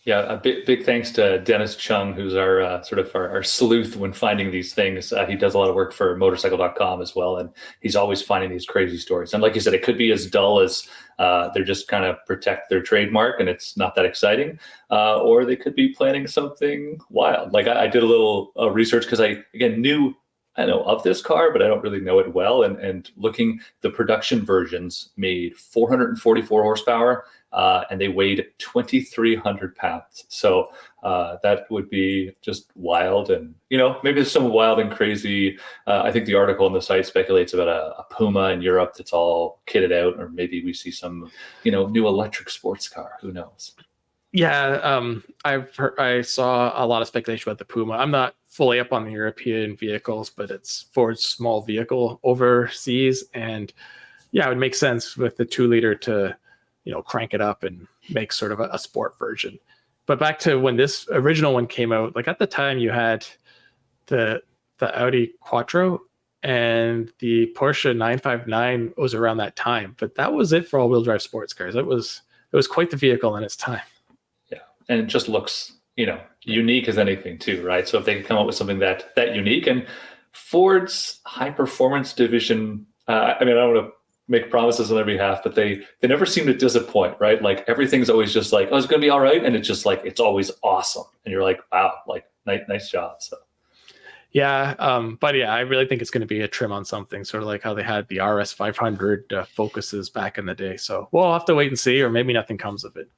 Yeah, a big thanks to Dennis Chung, who's our our sleuth when finding these things. He does a lot of work for motorcycle.com as well, and he's always finding these crazy stories. And like you said, it could be as dull as they're just kind of protect their trademark and it's not that exciting, or they could be planning something wild. Like I did a little research because I know of this car, but I don't really know it well. And looking, the production versions made 444 horsepower. And they weighed 2,300 pounds. So that would be just wild. And, maybe there's some wild and crazy. I think the article on the site speculates about a Puma in Europe that's all kitted out, or maybe we see some, new electric sports car. Who knows? I saw a lot of speculation about the Puma. I'm not fully up on the European vehicles, but it's Ford's small vehicle overseas, and yeah, it would make sense with the 2-liter to, crank it up and make sort of a sport version. But back to when this original one came out, like at the time you had the Audi Quattro and the Porsche 959 was around that time, but that was it for all-wheel drive sports cars. It was quite the vehicle in its time. Yeah, and it just looks, unique as anything too, right? So if they could come up with something that unique, and Ford's high performance division, I don't want to make promises on their behalf, but they never seem to disappoint, right? Like everything's always just like, oh, it's going to be all right, and it's just like it's always awesome, and you're like, wow, like nice job. So. Yeah, but yeah, I really think it's going to be a trim on something, sort of like how they had the RS 500 Focuses back in the day. So we'll have to wait and see, or maybe nothing comes of it.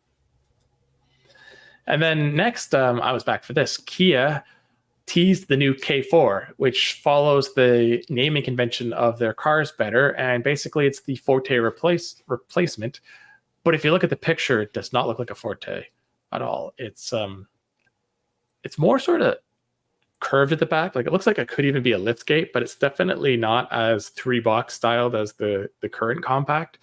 And then next, I was back for this. Kia teased the new K4, which follows the naming convention of their cars better, and basically it's the Forte replacement. But if you look at the picture, it does not look like a Forte at all. It's more sort of curved at the back. Like it looks like it could even be a lift gate, but it's definitely not as 3-box styled as the current compact.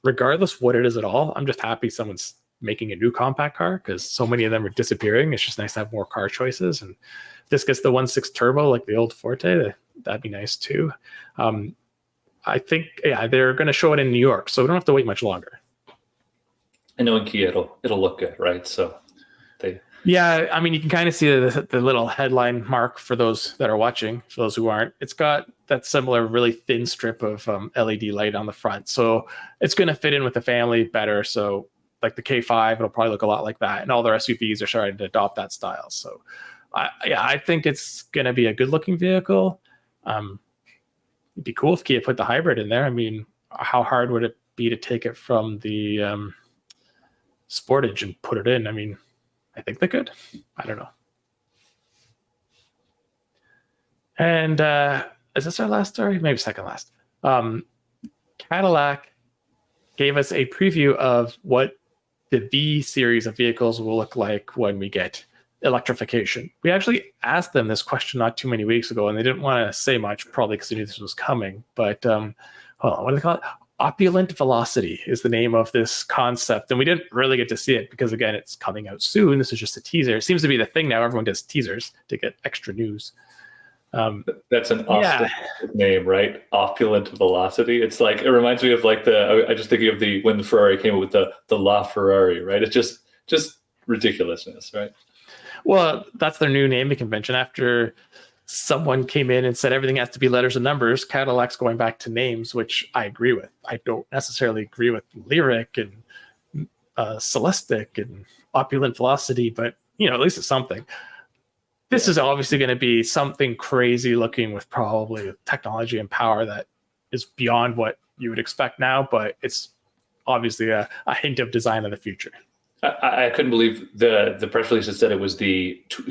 Regardless what it is at all, I'm just happy someone's making a new compact car, because so many of them are disappearing. It's just nice to have more car choices, and if this gets the 1.6 turbo like the old Forte, that'd be nice too. I think they're going to show it in New York, so we don't have to wait much longer. I know in Kia it'll look good, right? So you can kind of see the little headline mark for those that are watching. For those who aren't, it's got that similar really thin strip of LED light on the front, so it's going to fit in with the family better. So like the K5, it'll probably look a lot like that, and all their SUVs are starting to adopt that style. So I think it's going to be a good looking vehicle. It'd be cool if Kia put the hybrid in there. I mean, how hard would it be to take it from the Sportage and put it in? I mean, I think they could. I don't know. And is this our last story? Maybe second last. Cadillac gave us a preview of what the V series of vehicles will look like when we get electrification. We actually asked them this question not too many weeks ago, and they didn't want to say much, probably because they knew this was coming. But hold on, what do they call it? Opulent Velocity is the name of this concept, and we didn't really get to see it because, again, it's coming out soon. This is just a teaser. It seems to be the thing now. Everyone does teasers to get extra news. That's an awesome name, right? Opulent Velocity. It's like, it reminds me of like I just thinking of when the Ferrari came up with the La Ferrari, right? It's just ridiculousness, right? Well, that's their new naming convention. After someone came in and said everything has to be letters and numbers, Cadillac's going back to names, which I agree with. I don't necessarily agree with Lyric and Celestic and Opulent Velocity, but at least it's something. This is obviously going to be something crazy looking, with probably technology and power that is beyond what you would expect now, but it's obviously a hint of design of the future. I couldn't believe the press release that said it was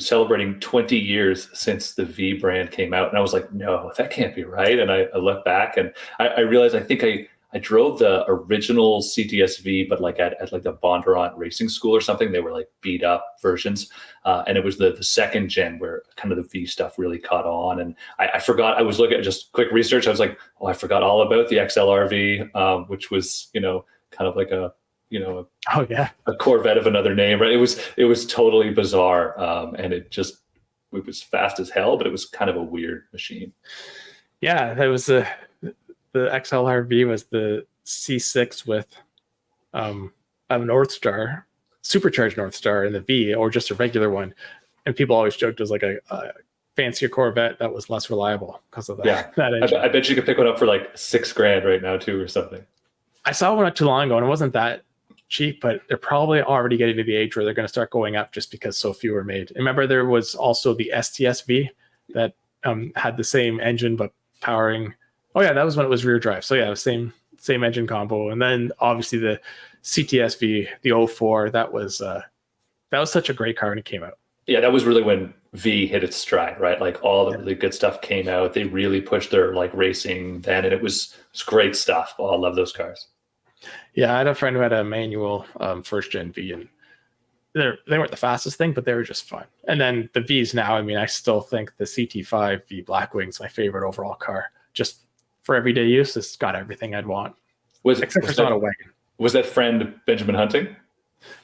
celebrating 20 years since the V brand came out. And I was like, no, that can't be right. And I looked back and I realized, I think I drove the original CTS-V, but like at like the Bondurant Racing School or something. They were like beat up versions. And it was the second gen where kind of the V stuff really caught on. And I forgot, I was looking at just quick research. I was like, oh, I forgot all about the XLR-V, which was, kind of like a Corvette of another name, right? It was totally bizarre. And it was fast as hell, but it was kind of a weird machine. Yeah, that was the XLR-V was the C6 with a North Star, supercharged North Star in the V, or just a regular one. And people always joked it was like a fancier Corvette that was less reliable because of that. Yeah, that engine. I bet you could pick one up for like $6,000 right now too, or something. I saw one not too long ago, and it wasn't that cheap, but they're probably already getting to the age where they're going to start going up just because so few are made. And remember, there was also the STS-V that had the same engine but powering. Oh yeah, that was when it was rear drive. So yeah, same engine combo. And then obviously the CTS-V, the 04, that was such a great car when it came out. Yeah, that was really when V hit its stride, right? Like all the really good stuff came out. They really pushed their like racing then, and it was great stuff. Oh, I love those cars. Yeah, I had a friend who had a manual first gen V, and they weren't the fastest thing, but they were just fun. And then the V's now, I mean, I still think the CT5 V Blackwing's my favorite overall car. Just for everyday use, it's got everything I'd want. Except for it's not a wagon. Was that friend Benjamin Hunting?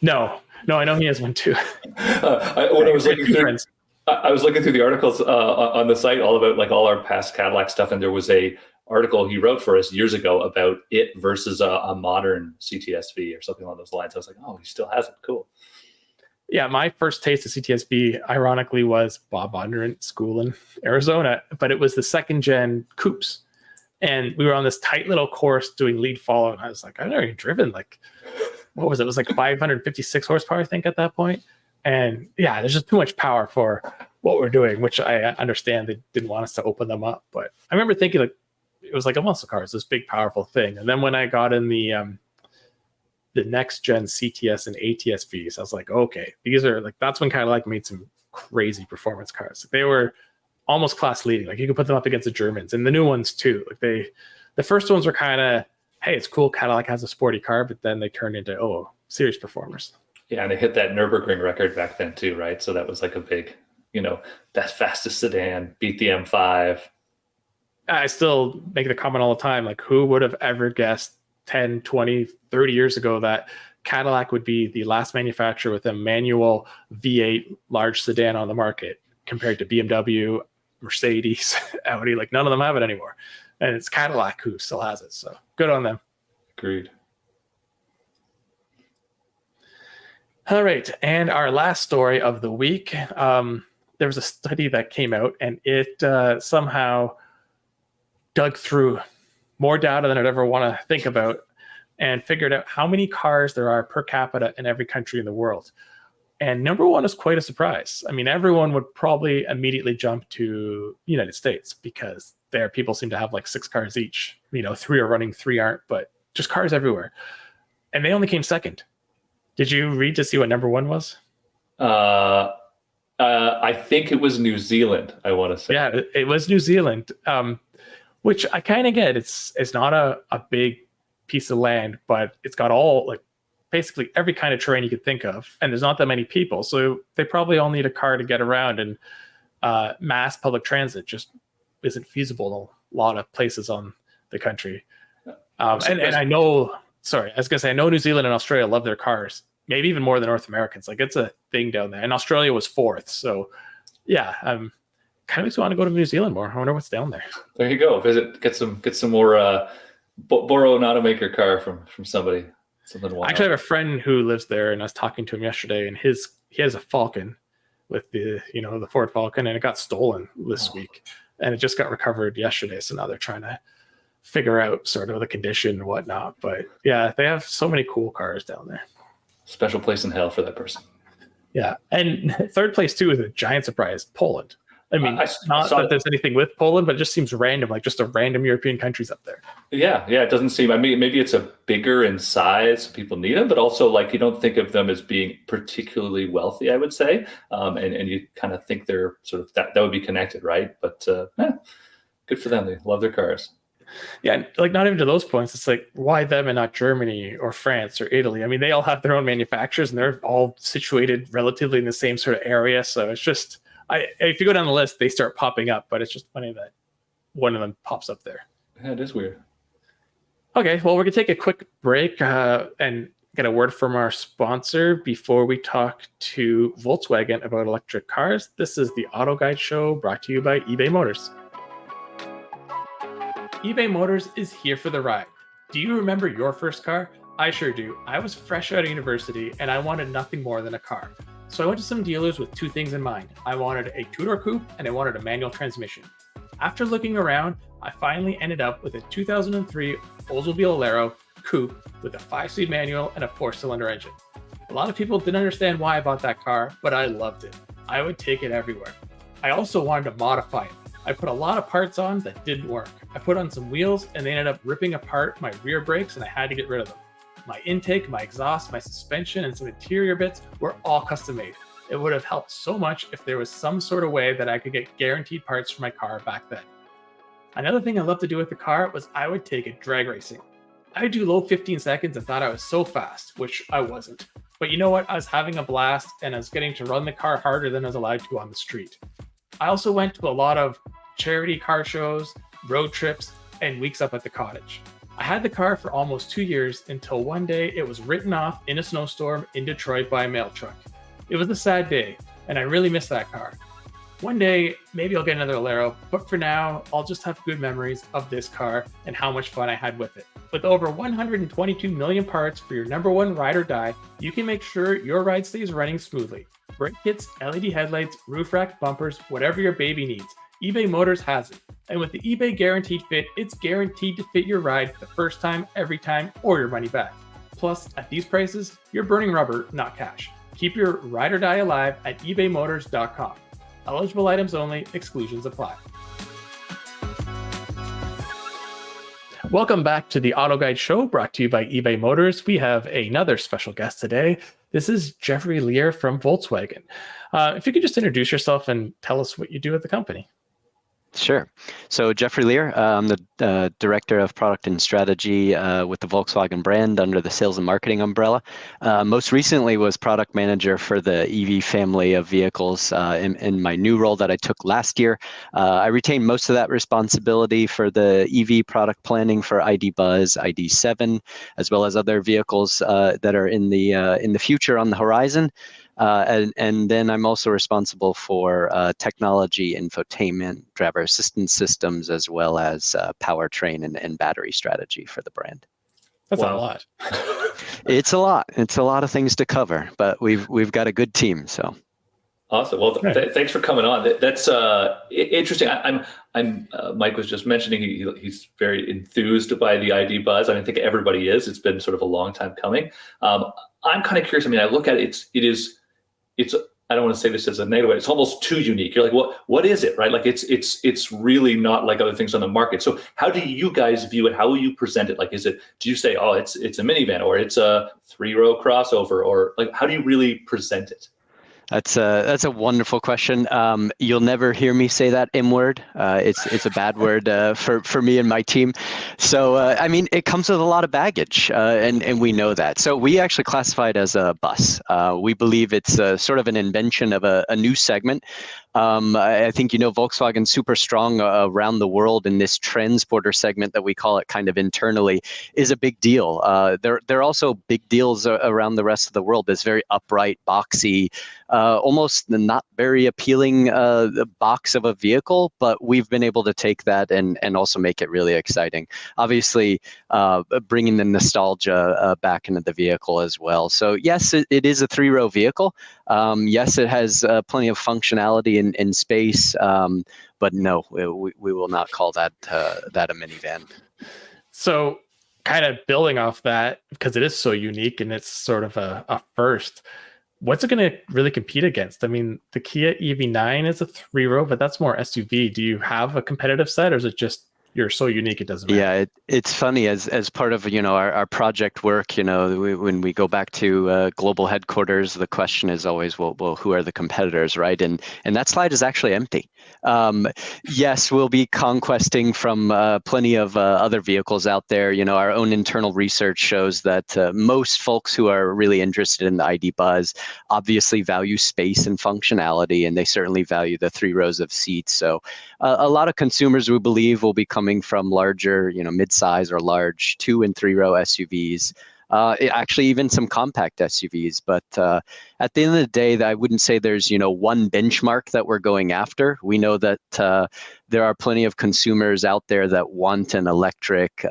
No, I know he has one too. I was looking through the articles on the site all about like all our past Cadillac stuff, and there was a article he wrote for us years ago about it versus a modern CTS-V or something along those lines. I was like, oh, he still has it. Cool. Yeah, my first taste of CTS-V, ironically, was Bob Bondurant school in Arizona, but it was the second gen coupes. And we were on this tight little course doing lead follow, and I was like, I've never even driven like, what was it? It was like 556 horsepower, I think, at that point. And yeah, there's just too much power for what we're doing, which I understand they didn't want us to open them up. But I remember thinking like it was like a muscle car, it's this big, powerful thing. And then when I got in the next gen CTS and ATS Vs, I was like, okay, these are like, that's when Cadillac made some crazy performance cars. They were almost class leading. Like you could put them up against the Germans and the new ones too. Like the first ones were kind of, hey, it's cool, Cadillac has a sporty car, but then they turned into, serious performers. Yeah, and they hit that Nürburgring record back then too, right? So that was like a big, best fastest sedan, beat the M5. I still make the comment all the time, like who would have ever guessed 10, 20, 30 years ago that Cadillac would be the last manufacturer with a manual V8 large sedan on the market compared to BMW, Mercedes, Audi, like none of them have it anymore. And it's Cadillac who still has it. So good on them. Agreed. All right. And our last story of the week, there was a study that came out and it somehow dug through more data than I'd ever want to think about and figured out how many cars there are per capita in every country in the world. And number one is quite a surprise. I mean, everyone would probably immediately jump to the United States because there people seem to have like 6 cars each. 3 are running, 3 aren't, but just cars everywhere. And they only came second. Did you read to see what number one was? I think it was New Zealand, I want to say. Yeah, it was New Zealand, which I kind of get. It's not a big piece of land, but it's got all like basically every kind of terrain you could think of, and there's not that many people, so they probably all need a car to get around, and mass public transit just isn't feasible in a lot of places on the country. And I know, I was gonna say, I know New Zealand and Australia love their cars, maybe even more than North Americans. Like it's a thing down there, and Australia was 4th. So yeah, kind of makes me want to go to New Zealand more. I wonder what's down there. There you go. Visit, get some more, borrow an automaker car from somebody. I actually have a friend who lives there, and I was talking to him yesterday, and he has a Falcon with the the Ford Falcon, and it got stolen this week, and it just got recovered yesterday. So now they're trying to figure out sort of the condition and whatnot. But yeah, they have so many cool cars down there. Special place in hell for that person. Yeah, and third place too is a giant surprise, Poland. I mean, not that there's anything with Poland, but it just seems random, like just a random European countries up there. Yeah, it doesn't seem, I mean, maybe it's a bigger in size, people need them, but also like you don't think of them as being particularly wealthy, I would say. And you kind of think they're sort of, that would be connected, right? But good for them. They love their cars. Yeah, like not even to those points. It's like, why them and not Germany or France or Italy? I mean, they all have their own manufacturers and they're all situated relatively in the same sort of area. So it's just, if you go down the list, they start popping up, but it's just funny that one of them pops up there. Yeah, it is weird. Okay, well, we're going to take a quick break and get a word from our sponsor before we talk to Volkswagen about electric cars. This is the AutoGuide Show brought to you by eBay Motors. eBay Motors is here for the ride. Do you remember your first car? I sure do. I was fresh out of university and I wanted nothing more than a car. So I went to some dealers with two things in mind. I wanted a two-door coupe and I wanted a manual transmission. After looking around, I finally ended up with a 2003 Oldsmobile Alero coupe with a 5-speed manual and a 4-cylinder engine. A lot of people didn't understand why I bought that car, but I loved it. I would take it everywhere. I also wanted to modify it. I put a lot of parts on that didn't work. I put on some wheels and they ended up ripping apart my rear brakes and I had to get rid of them. My intake, my exhaust, my suspension, and some interior bits were all custom made. It would have helped so much if there was some sort of way that I could get guaranteed parts for my car back then. Another thing I loved to do with the car was I would take it drag racing. I would do low 15 seconds and thought I was so fast, which I wasn't. But you know what? I was having a blast and I was getting to run the car harder than I was allowed to on the street. I also went to a lot of charity car shows, road trips, and weeks up at the cottage. I had the car for almost 2 years until one day it was written off in a snowstorm in Detroit by a mail truck. It was a sad day, and I really miss that car. One day, maybe I'll get another Alero, but for now, I'll just have good memories of this car and how much fun I had with it. With over 122 million parts for your number one ride or die, you can make sure your ride stays running smoothly. Brake kits, LED headlights, roof rack, bumpers, whatever your baby needs, eBay Motors has it. And with the eBay Guaranteed Fit, it's guaranteed to fit your ride the first time, every time, or your money back. Plus, at these prices, you're burning rubber, not cash. Keep your ride or die alive at ebaymotors.com. Eligible items only, exclusions apply. Welcome back to the AutoGuide Show, brought to you by eBay Motors. We have another special guest today. This is Jeffrey Lear from Volkswagen. If you could just introduce yourself and tell us what you do at the company. Sure. So Jeffrey Lear, I'm the Director of Product and Strategy with the Volkswagen brand under the sales and marketing umbrella. Most recently was product manager for the EV family of vehicles in my new role that I took last year. I retained most of that responsibility for the EV product planning for ID Buzz, ID7, as well as other vehicles that are in the future on the horizon. And then I'm also responsible for technology, infotainment, driver assistance systems, as well as powertrain and battery strategy for the brand. That's a lot. It's a lot. It's a lot of things to cover, but we've got a good team. So awesome. Well, thanks for coming on. That's interesting. I'm Mike was just mentioning he's very enthused by the ID Buzz. I think everybody is. It's been sort of a long time coming. I'm kind of curious. I look at it. It's I don't want to say this as a negative, but it's almost too unique. You're like, what is it, right? Like it's really not like other things on the market. So how do you guys view it? How will you present it? Like, do you say, oh, it's a minivan, or it's a 3-row crossover, or like, how do you really present it? That's a wonderful question. You'll never hear me say that M word. It's a bad word for me and my team. So it comes with a lot of baggage, and we know that. So we actually classify it as a bus. We believe it's sort of an invention of a new segment. I think Volkswagen's super strong around the world, and this transporter segment that we call it kind of internally is a big deal. There are also big deals around the rest of the world. This very upright, boxy, almost not very appealing box of a vehicle, but we've been able to take that and also make it really exciting. Obviously, bringing the nostalgia back into the vehicle as well. So yes, it is a 3-row vehicle. Yes, it has plenty of functionality in space, but no, we will not call that a minivan. So kind of building off that, because it is so unique and it's sort of a first, what's it going to really compete against? The Kia EV9 is a 3-row, but that's more SUV. Do you have a competitive set, or is it just you're so unique it doesn't matter? Yeah, it's funny as part of our project work. When we go back to global headquarters, the question is always, well, who are the competitors, right? And that slide is actually empty. Yes, we'll be conquesting from plenty of other vehicles out there. Our own internal research shows that most folks who are really interested in the ID Buzz obviously value space and functionality, and they certainly value the 3 rows of seats. So a lot of consumers, we believe, will be coming from larger, mid-size or large 2- and 3-row SUVs. Actually, even some compact SUVs. But at the end of the day, I wouldn't say there's one benchmark that we're going after. We know that there are plenty of consumers out there that want an electric,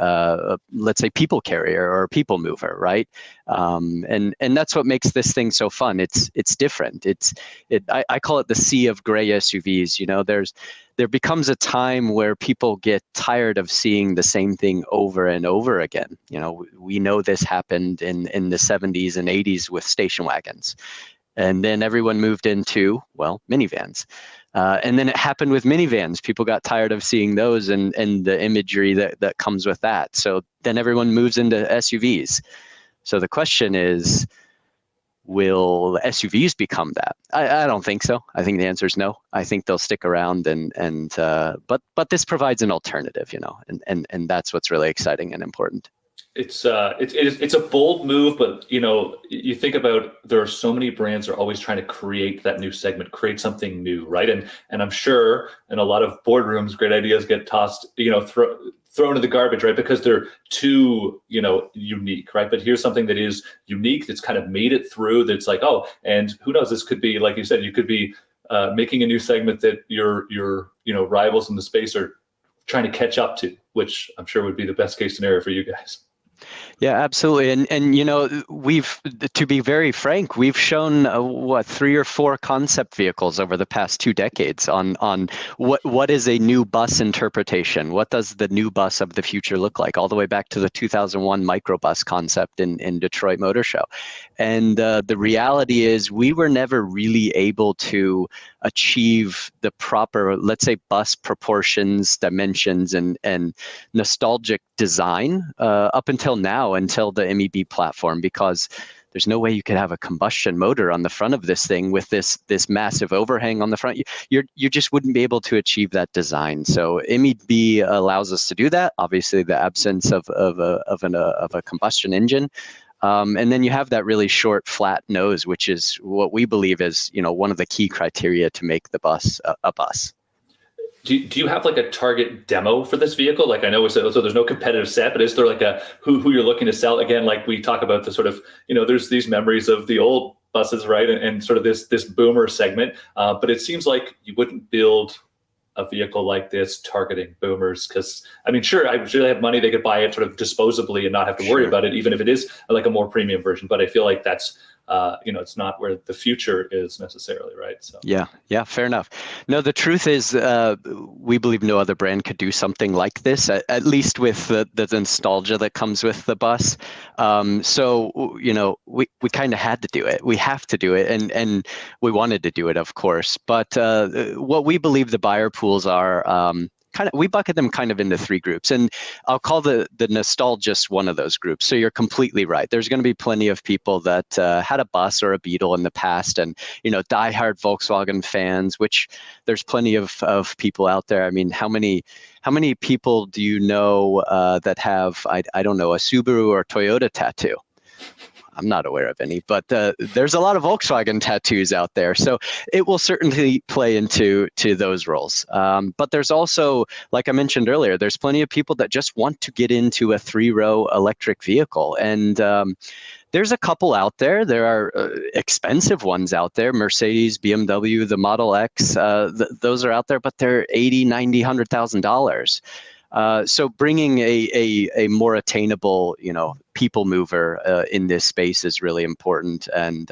let's say, people carrier or people mover, right? And that's what makes this thing so fun. It's different. I call it the sea of gray SUVs. There becomes a time where people get tired of seeing the same thing over and over again. We know this happened in the 70s and 80s with station wagons. And then everyone moved into, minivans. And then it happened with minivans. People got tired of seeing those and the imagery that comes with that. So then everyone moves into SUVs. So the question is, will SUVs become that? I don't think so. I think the answer is no. I think they'll stick around, but this provides an alternative, and that's what's really exciting and important. It's a bold move, but you think about, there are so many brands are always trying to create that new segment, create something new, right? And I'm sure in a lot of boardrooms, great ideas get tossed, thrown in the garbage, right? Because they're too, unique, right? But here's something that is unique, that's kind of made it through. That's like, oh, and who knows? This could be, like you said, you could be making a new segment that your rivals in the space are trying to catch up to, which I'm sure would be the best case scenario for you guys. Yeah, absolutely. And we've, to be very frank, we've shown 3 or 4 concept vehicles over the past 2 decades on what is a new bus interpretation. What does the new bus of the future look like? All the way back to the 2001 microbus concept in Detroit Motor Show. And the reality is we were never really able to achieve the proper, let's say, bus proportions, dimensions, and nostalgic design up until now, until the MEB platform, because there's no way you could have a combustion motor on the front of this thing with this massive overhang on the front. You just wouldn't be able to achieve that design. So MEB allows us to do that. Obviously, the absence of a combustion engine. And then you have that really short, flat nose, which is what we believe is, one of the key criteria to make the bus a bus. Do you have like a target demo for this vehicle? Like, I know so there's no competitive set, but is there like a who you're looking to sell? Again, like we talk about the sort of, there's these memories of the old buses, right? And sort of this boomer segment. But it seems like you wouldn't build a vehicle like this targeting boomers, because I'm sure they have money, they could buy it sort of disposably and not have to worry about it, even if it is like a more premium version. But I feel like that's it's not where the future is necessarily, right? So yeah, fair enough. No, the truth is, we believe no other brand could do something like this, at least with the nostalgia that comes with the bus. So we kind of had to do it. We have to do it, and we wanted to do it, of course. But what we believe the buyer pools are. We bucket them kind of into 3 groups, and I'll call the nostalgists one of those groups. So you're completely right. There's going to be plenty of people that had a bus or a Beetle in the past, and diehard Volkswagen fans. Which there's plenty of people out there. How many people do you know that have I don't know, a Subaru or Toyota tattoo? I'm not aware of any, but there's a lot of Volkswagen tattoos out there. So it will certainly play into those roles. But there's also, like I mentioned earlier, there's plenty of people that just want to get into a 3-row electric vehicle. And there's a couple out there. There are expensive ones out there, Mercedes, BMW, the Model X. Those are out there, but they're $80,000, $90,000, $100,000. So bringing a more attainable, people mover in this space is really important. And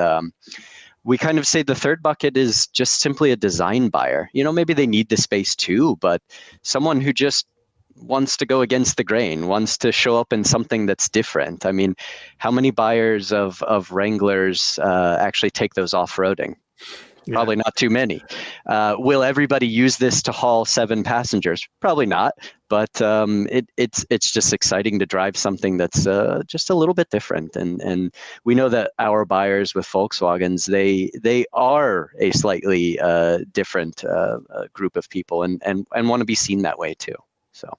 we kind of say the third bucket is just simply a design buyer. Maybe they need the space too, but someone who just wants to go against the grain, wants to show up in something that's different. How many buyers of Wranglers actually take those off-roading? Yeah. Probably not too many. Will everybody use this to haul 7 passengers? Probably not. But it's just exciting to drive something that's just a little bit different. And we know that our buyers with Volkswagens, they are a slightly different group of people and want to be seen that way too. So.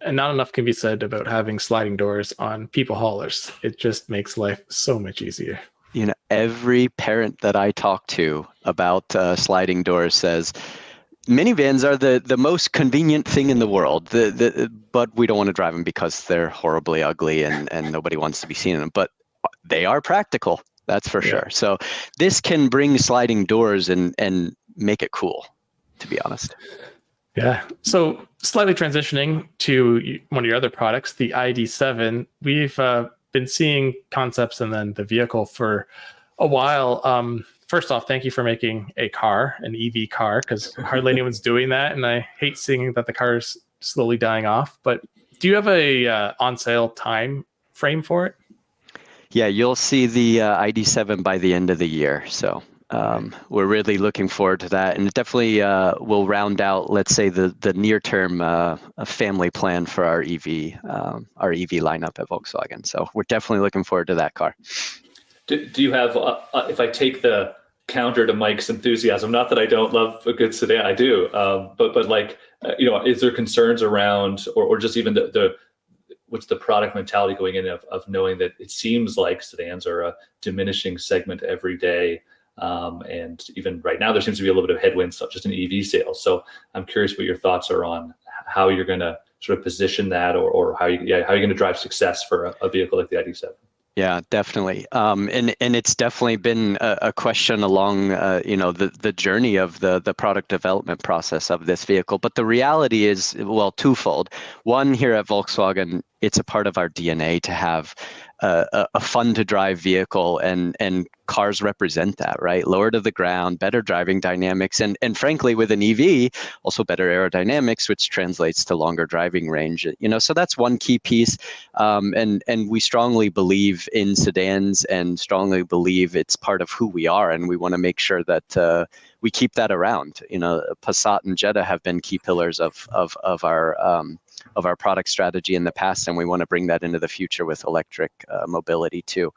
And not enough can be said about having sliding doors on people haulers. It just makes life so much easier. Every parent that I talk to about sliding doors says minivans are the most convenient thing in the world, but we don't want to drive them because they're horribly ugly and nobody wants to be seen in them. But they are practical, that's for sure. So this can bring sliding doors and make it cool, to be honest. Yeah. So slightly transitioning to one of your other products, the ID7, we've been seeing concepts and then the vehicle for a while. First off, thank you for making an EV car, because hardly anyone's doing that, and I hate seeing that the car is slowly dying off. But do you have a on sale time frame for it? Yeah, you'll see the ID7 by the end of the year. So we're really looking forward to that, and it definitely will round out, let's say, the near term family plan for our EV lineup at Volkswagen. So we're definitely looking forward to that car. Do you have, if I take the counter to Mike's enthusiasm, not that I don't love a good sedan, I do, but like, is there concerns around, or just even what's the product mentality going in of knowing that it seems like sedans are a diminishing segment every day. And even right now, there seems to be a little bit of headwinds, just in EV sales. So I'm curious what your thoughts are on how you're going to sort of position that, or how you're going to drive success for a vehicle like the ID7. Yeah, definitely. And it's definitely been a question along, the journey of the product development process of this vehicle. But the reality is, well, twofold. One, here at Volkswagen, it's a part of our DNA to have a fun to drive vehicle, and cars represent that, right? Lower to the ground, better driving dynamics, and frankly, with an EV, also better aerodynamics, which translates to longer driving range. So that's one key piece. And we strongly believe in sedans, and strongly believe it's part of who we are, and we want to make sure that we keep that around. Passat and Jetta have been key pillars of our product strategy in the past, and we want to bring that into the future with electric mobility too.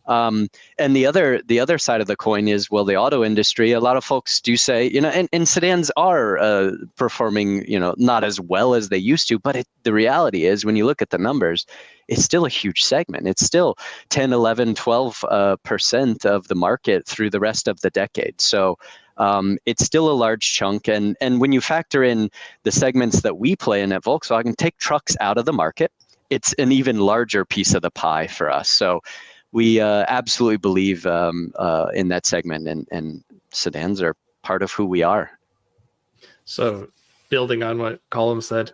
And the other side of the coin is, well, the auto industry, a lot of folks do say, and sedans are performing, not as well as they used to, but the reality is, when you look at the numbers, it's still a huge segment. It's still 10, 11, 12% of the market through the rest of the decade. So it's still a large chunk. And when you factor in the segments that we play in at Volkswagen, take trucks out of the market, it's an even larger piece of the pie for us. So we absolutely believe in that segment, and sedans are part of who we are. So building on what Colin said,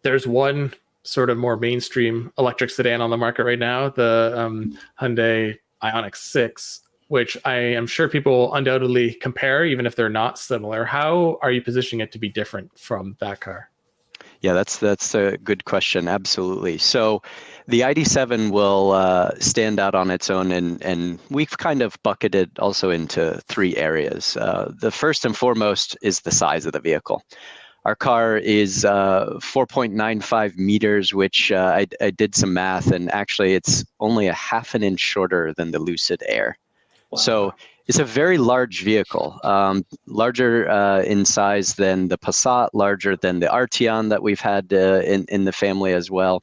there's one sort of more mainstream electric sedan on the market right now, the Hyundai Ioniq 6, which I am sure people undoubtedly compare, even if they're not similar. How are you positioning it to be different from that car? Yeah, that's a good question. Absolutely. So the ID7 will stand out on its own, and we've kind of bucketed also into three areas. The first and foremost is the size of the vehicle. Our car is 4.95 meters, which I did some math, and actually it's only a half an inch shorter than the Lucid Air. Wow. So it's a very large vehicle, larger in size than the Passat, larger than the Arteon that we've had in the family as well.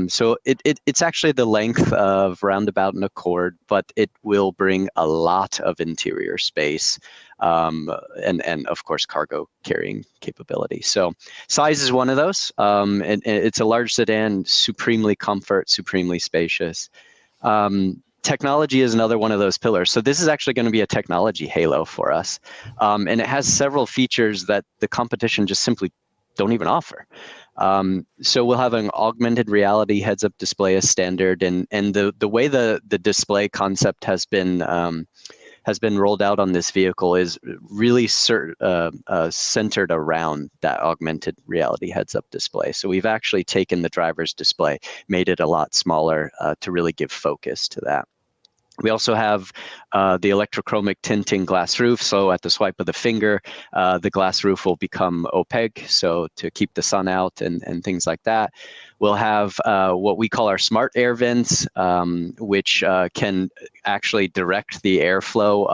So it's actually the length of roundabout an Accord, but it will bring a lot of interior space, and of course cargo carrying capability. So size is one of those. And it's a large sedan, supremely comfort, supremely spacious. Technology is another one of those pillars. So this is actually going to be a technology halo for us. And it has several features that the competition just simply don't even offer. So we'll have an augmented reality heads-up display as standard, and the way the display concept has been rolled out on this vehicle is really centered around that augmented reality heads-up display. So we've actually taken the driver's display, made it a lot smaller to really give focus to that. We also have the electrochromic tinting glass roof. So at the swipe of the finger, the glass roof will become opaque, so to keep the sun out and things like that. We'll have what we call our smart air vents, which can actually direct the airflow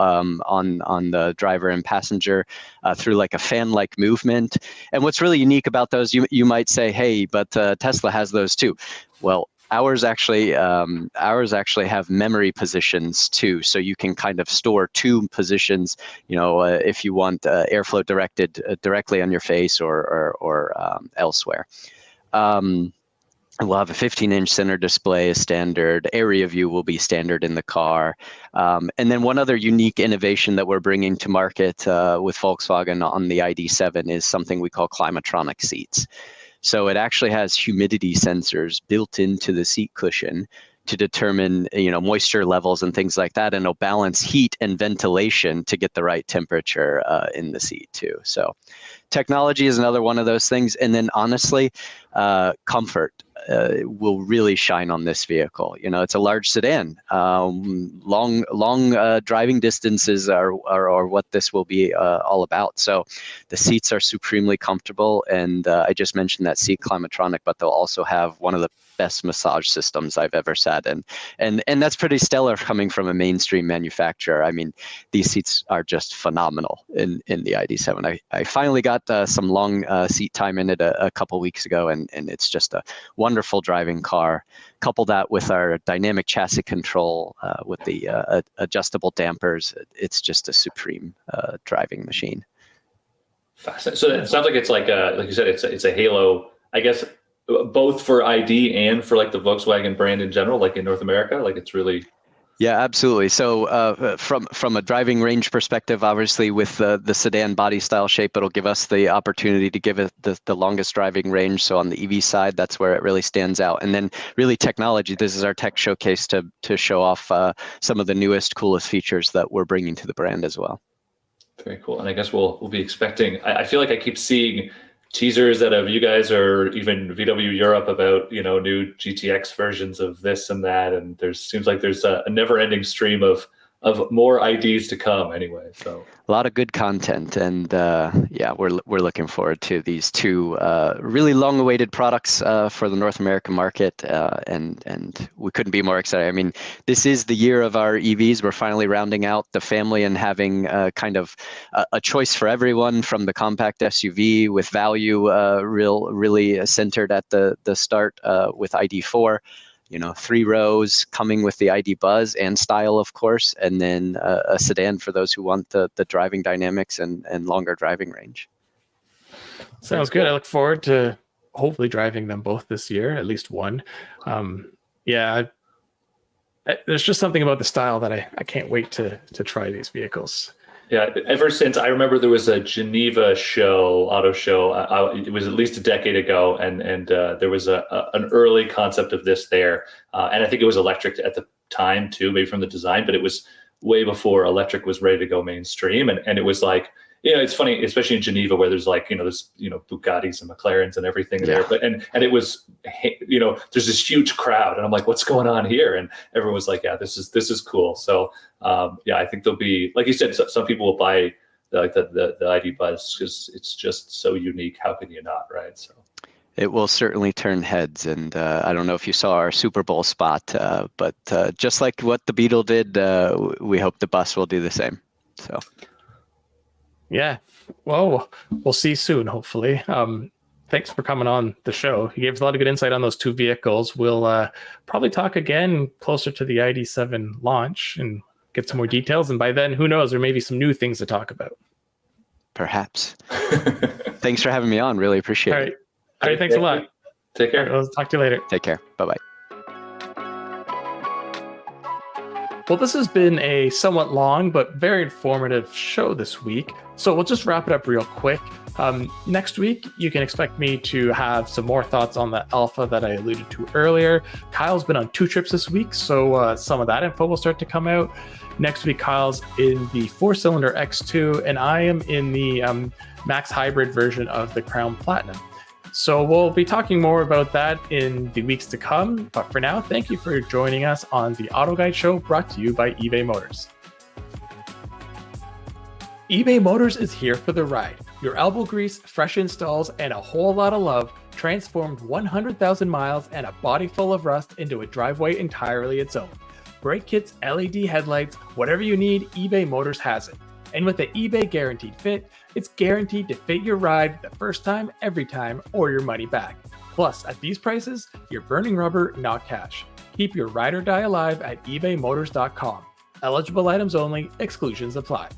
on the driver and passenger through like a fan-like movement. And what's really unique about those, you might say, hey, but Tesla has those too. Well, ours actually have memory positions too, so you can kind of store two positions. If you want airflow directed directly on your face or elsewhere. We'll have a 15-inch center display as standard. Area view will be standard in the car. And then one other unique innovation that we're bringing to market with Volkswagen on the ID7 is something we call Climatronic seats. So it actually has humidity sensors built into the seat cushion to determine, moisture levels and things like that, and it'll balance heat and ventilation to get the right temperature in the seat too. So technology is another one of those things. And then honestly, comfort will really shine on this vehicle. It's a large sedan. Long driving distances are what this will be all about. So the seats are supremely comfortable, and I just mentioned that seat Climatronic, but they'll also have one of the best massage systems I've ever sat in, and that's pretty stellar coming from a mainstream manufacturer. I mean, these seats are just phenomenal in the ID7. I finally got some long seat time in it a couple weeks ago, and it's just a wonderful driving car. Couple that with our dynamic chassis control, with the adjustable dampers. It's just a supreme driving machine. Fascinating. So it sounds like it's like you said, it's a halo, I guess, both for ID and for like the Volkswagen brand in general, like in North America. Like it's really. Yeah, absolutely. So from a driving range perspective, obviously with the sedan body style shape, it'll give us the opportunity to give it the longest driving range. So on the EV side, that's where it really stands out. And then really technology, this is our tech showcase to show off some of the newest, coolest features that we're bringing to the brand as well. Very cool. And I guess we'll be expecting, I feel like I keep seeing teasers out of you guys or even VW Europe about, new GTX versions of this and that. And seems like there's a never ending stream of more IDs to come anyway. So a lot of good content, and we're looking forward to these two really long-awaited products for the North American market, and we couldn't be more excited. I mean, this is the year of our EVs. We're finally rounding out the family and having kind of a choice for everyone, from the compact SUV with value really centered at the start with ID4. 3 rows coming with the ID Buzz and style, of course, and then a sedan for those who want the driving dynamics and longer driving range. Sounds good. I look forward to hopefully driving them both this year, at least one. There's just something about the style that I can't wait to try these vehicles. Yeah, ever since I remember there was a Geneva show, auto show. It was at least a decade ago, and there was an early concept of this there, and I think it was electric at the time too, maybe from the design, but it was way before electric was ready to go mainstream, and it was like, it's funny, especially in Geneva where there's like, there's Bugattis and McLarens and everything there, but and it was, there's this huge crowd, and I'm like, what's going on here? And everyone was like, yeah, this is cool. So I think there'll be, like you said, some people will buy the ID Buzz because it's just so unique. How can you not, right? So it will certainly turn heads, and I don't know if you saw our Super Bowl spot, but just like what the Beetle did, we hope the bus will do the same. So. Yeah, well, we'll see soon, hopefully. Thanks for coming on the show. You gave us a lot of good insight on those two vehicles. We'll probably talk again closer to the ID7 launch and get some more details. And by then, who knows, there may be some new things to talk about. Perhaps. Thanks for having me on. Really appreciate it. All right, thanks a lot. Take care. All right, we'll talk to you later. Take care. Bye-bye. Well, this has been a somewhat long but very informative show this week, so we'll just wrap it up real quick. Next week, you can expect me to have some more thoughts on the Alpha that I alluded to earlier. Kyle's been on 2 trips this week, so some of that info will start to come out. Next week, Kyle's in the 4-cylinder X2, and I am in the max hybrid version of the Crown Platinum. So we'll be talking more about that in the weeks to come. But for now, thank you for joining us on the AutoGuide Show, brought to you by eBay Motors. eBay Motors is here for the ride. Your elbow grease, fresh installs, and a whole lot of love transformed 100,000 miles and a body full of rust into a driveway entirely its own. Brake kits, LED headlights, whatever you need, eBay Motors has it. And with the eBay Guaranteed Fit, it's guaranteed to fit your ride the first time, every time, or your money back. Plus, at these prices, you're burning rubber, not cash. Keep your ride or die alive at ebaymotors.com. Eligible items only, exclusions apply.